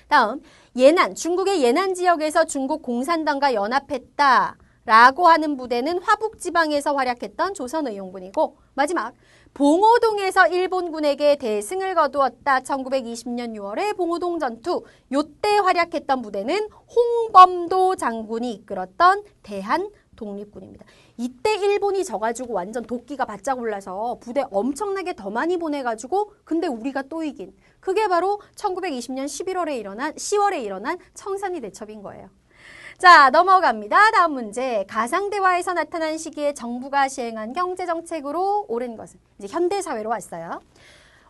다음 예난 중국의 예난 지역에서 중국 공산당과 연합했다. 라고 하는 부대는 화북지방에서 활약했던 조선의용군이고 마지막 봉오동에서 일본군에게 대승을 거두었다. 1920년 6월에 봉오동 전투 요때 활약했던 부대는 홍범도 장군이 이끌었던 대한독립군입니다. 이때 일본이 져가지고 완전 도끼가 바짝 올라서 부대 엄청나게 더 많이 보내가지고 근데 우리가 또 이긴 그게 바로 1920년 10월에 일어난 청산리 대첩인 거예요. 자, 넘어갑니다. 다음 문제. 가상대화에서 나타난 시기에 정부가 시행한 경제정책으로 옳은 것은 이제 현대사회로 왔어요.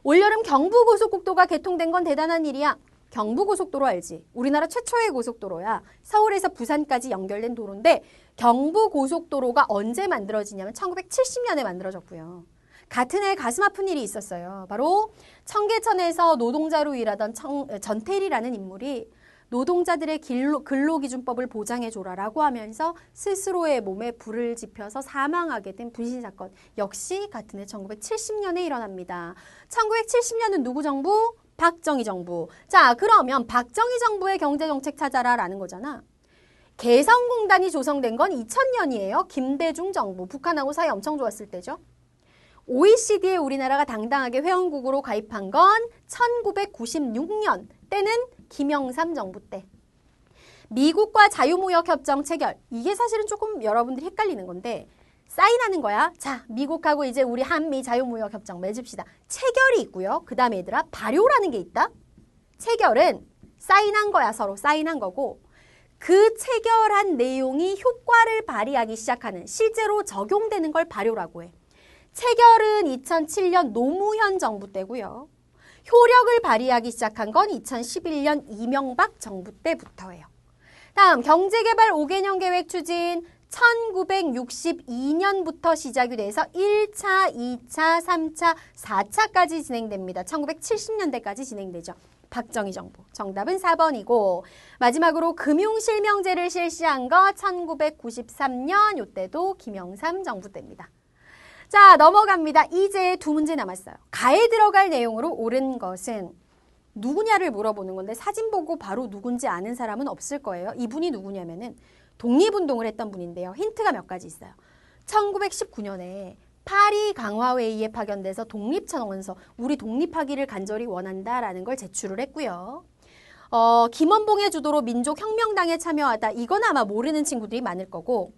올여름 경부고속국도가 개통된 건 대단한 일이야. 경부고속도로 알지? 우리나라 최초의 고속도로야. 서울에서 부산까지 연결된 도로인데 경부고속도로가 언제 만들어지냐면 1970년에 만들어졌고요. 같은 해 가슴 아픈 일이 있었어요. 바로 청계천에서 노동자로 일하던 전태일이라는 인물이 노동자들의 근로기준법을 보장해줘라라고 하면서 스스로의 몸에 불을 지펴서 사망하게 된 분신사건. 역시 같은 해 1970년에 일어납니다. 1970년은 누구 정부? 박정희 정부. 자, 그러면 박정희 정부의 경제정책 찾아라라는 거잖아. 개성공단이 조성된 건 2000년이에요. 김대중 정부. 북한하고 사이 엄청 좋았을 때죠. OECD에 우리나라가 당당하게 회원국으로 가입한 건 1996년. 때는 김영삼 정부 때. 미국과 자유무역협정 체결. 이게 사실은 조금 여러분들이 헷갈리는 건데 사인하는 거야. 자, 미국하고 이제 우리 한미 자유무역협정 맺읍시다. 체결이 있고요. 그 다음에 얘들아 발효라는 게 있다. 체결은 사인한 거야. 서로 사인한 거고 그 체결한 내용이 효과를 발휘하기 시작하는 실제로 적용되는 걸 발효라고 해. 체결은 2007년 노무현 정부 때고요. 효력을 발휘하기 시작한 건 2011년 이명박 정부 때부터예요. 다음 경제개발 5개년 계획 추진 1962년부터 시작이 돼서 1차, 2차, 3차, 4차까지 진행됩니다. 1970년대까지 진행되죠. 박정희 정부. 정답은 4번이고 마지막으로 금융실명제를 실시한 거 1993년 이때도 김영삼 정부 때입니다. 자, 넘어갑니다. 이제 두 문제 남았어요. 가에 들어갈 내용으로 옳은 것은 누구냐를 물어보는 건데 사진 보고 바로 누군지 아는 사람은 없을 거예요. 이분이 누구냐면은 독립운동을 했던 분인데요. 힌트가 몇 가지 있어요. 1919년에 파리 강화회의에 파견돼서 독립청원서, 우리 독립하기를 간절히 원한다라는 걸 제출을 했고요. 김원봉의 주도로 민족혁명당에 참여하다. 이건 아마 모르는 친구들이 많을 거고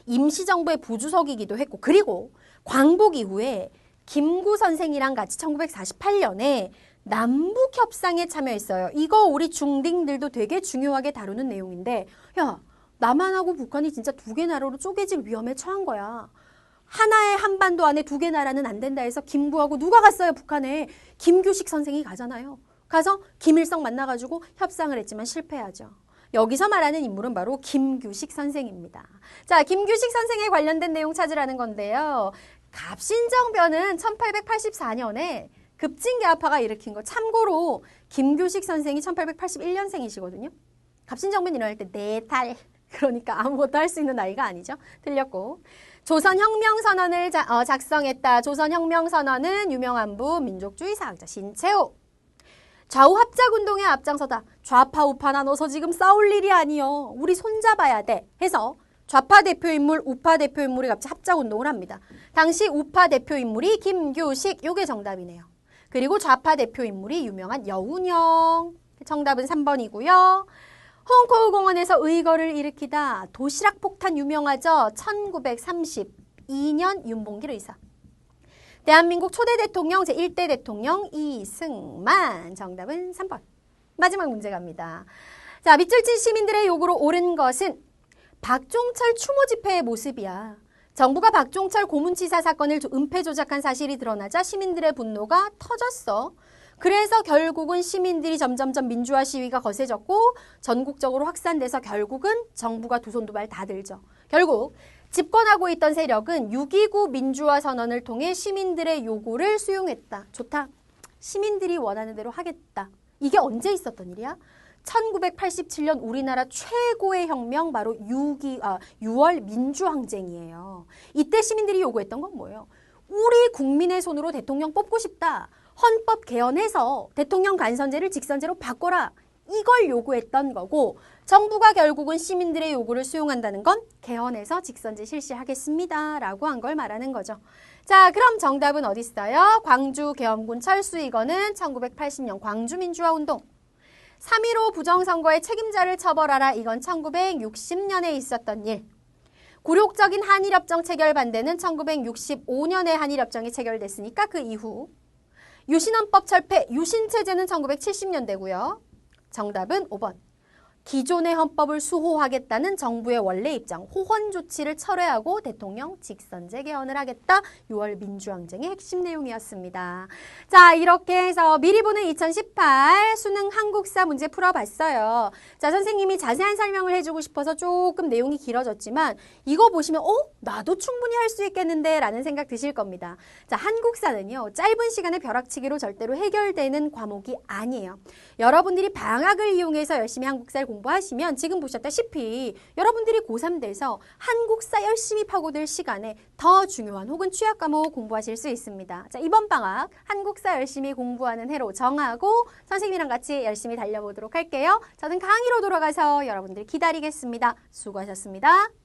임시정부의 부주석이기도 했고 그리고 광복 이후에 김구 선생이랑 같이 1948년에 남북협상에 참여했어요. 이거 우리 중딩들도 되게 중요하게 다루는 내용인데 야, 남한하고 북한이 진짜 두 개 나라로 쪼개질 위험에 처한 거야. 하나의 한반도 안에 두 개 나라는 안 된다 해서 김구하고 누가 갔어요? 북한에. 김규식 선생이 가잖아요. 가서 김일성 만나가지고 협상을 했지만 실패하죠. 여기서 말하는 인물은 바로 김규식 선생입니다. 자, 김규식 선생에 관련된 내용 찾으라는 건데요. 갑신정변은 1884년에 급진개화파가 일으킨 거. 참고로 김규식 선생이 1881년생이시거든요. 갑신정변 일어날 때 4달. 그러니까 아무것도 할 수 있는 나이가 아니죠. 틀렸고. 조선혁명선언을 작성했다. 조선혁명선언은 유명한 분 민족주의 사학자 신채호. 좌우 합작운동에 앞장서다. 좌파 우파 나눠서 지금 싸울 일이 아니요. 우리 손잡아야 돼. 해서 좌파 대표인물, 우파 대표인물이 같이 합작운동을 합니다. 당시 우파 대표인물이 김규식. 요게 정답이네요. 그리고 좌파 대표인물이 유명한 여운형. 정답은 3번이고요. 홍코우 공원에서 의거를 일으키다. 도시락 폭탄 유명하죠. 1932년 윤봉길 의사. 대한민국 초대 대통령 제1대 대통령 이승만. 정답은 3번. 마지막 문제 갑니다. 자, 밑줄친 시민들의 요구로 옳은 것은 박종철 추모 집회의 모습이야. 정부가 박종철 고문치사 사건을 은폐 조작한 사실이 드러나자 시민들의 분노가 터졌어. 그래서 결국은 시민들이 점점점 민주화 시위가 거세졌고 전국적으로 확산돼서 결국은 정부가 두 손 두 발 다 들죠. 결국 집권하고 있던 세력은 6.29 민주화 선언을 통해 시민들의 요구를 수용했다. 좋다. 시민들이 원하는 대로 하겠다. 이게 언제 있었던 일이야? 1987년 우리나라 최고의 혁명 바로 6월 민주항쟁이에요. 이때 시민들이 요구했던 건 뭐예요? 우리 국민의 손으로 대통령 뽑고 싶다. 헌법 개헌해서 대통령 간선제를 직선제로 바꿔라. 이걸 요구했던 거고 정부가 결국은 시민들의 요구를 수용한다는 건 개헌해서 직선제 실시하겠습니다. 라고 한 걸 말하는 거죠. 자, 그럼 정답은 어디 있어요? 광주 계엄군 철수. 이거는 1980년 광주민주화운동. 3.15 부정선거의 책임자를 처벌하라. 이건 1960년에 있었던 일. 굴욕적인 한일협정 체결 반대는 1965년에 한일협정이 체결됐으니까 그 이후. 유신헌법 철폐, 유신체제는 1970년대고요. 정답은 5번. 기존의 헌법을 수호하겠다는 정부의 원래 입장, 호헌 조치를 철회하고 대통령 직선제 개헌을 하겠다. 6월 민주항쟁의 핵심 내용이었습니다. 자, 이렇게 해서 미리 보는 2018 수능 한국사 문제 풀어봤어요. 자, 선생님이 자세한 설명을 해주고 싶어서 조금 내용이 길어졌지만 이거 보시면 나도 충분히 할 수 있겠는데 라는 생각 드실 겁니다. 자, 한국사는요. 짧은 시간에 벼락치기로 절대로 해결되는 과목이 아니에요. 여러분들이 방학을 이용해서 열심히 한국사를 공부하시면 지금 보셨다시피 여러분들이 고3 돼서 한국사 열심히 파고들 시간에 더 중요한 혹은 취약 과목 공부하실 수 있습니다. 자, 이번 방학 한국사 열심히 공부하는 해로 정하고 선생님이랑 같이 열심히 달려보도록 할게요. 저는 강의로 돌아가서 여러분들 기다리겠습니다. 수고하셨습니다.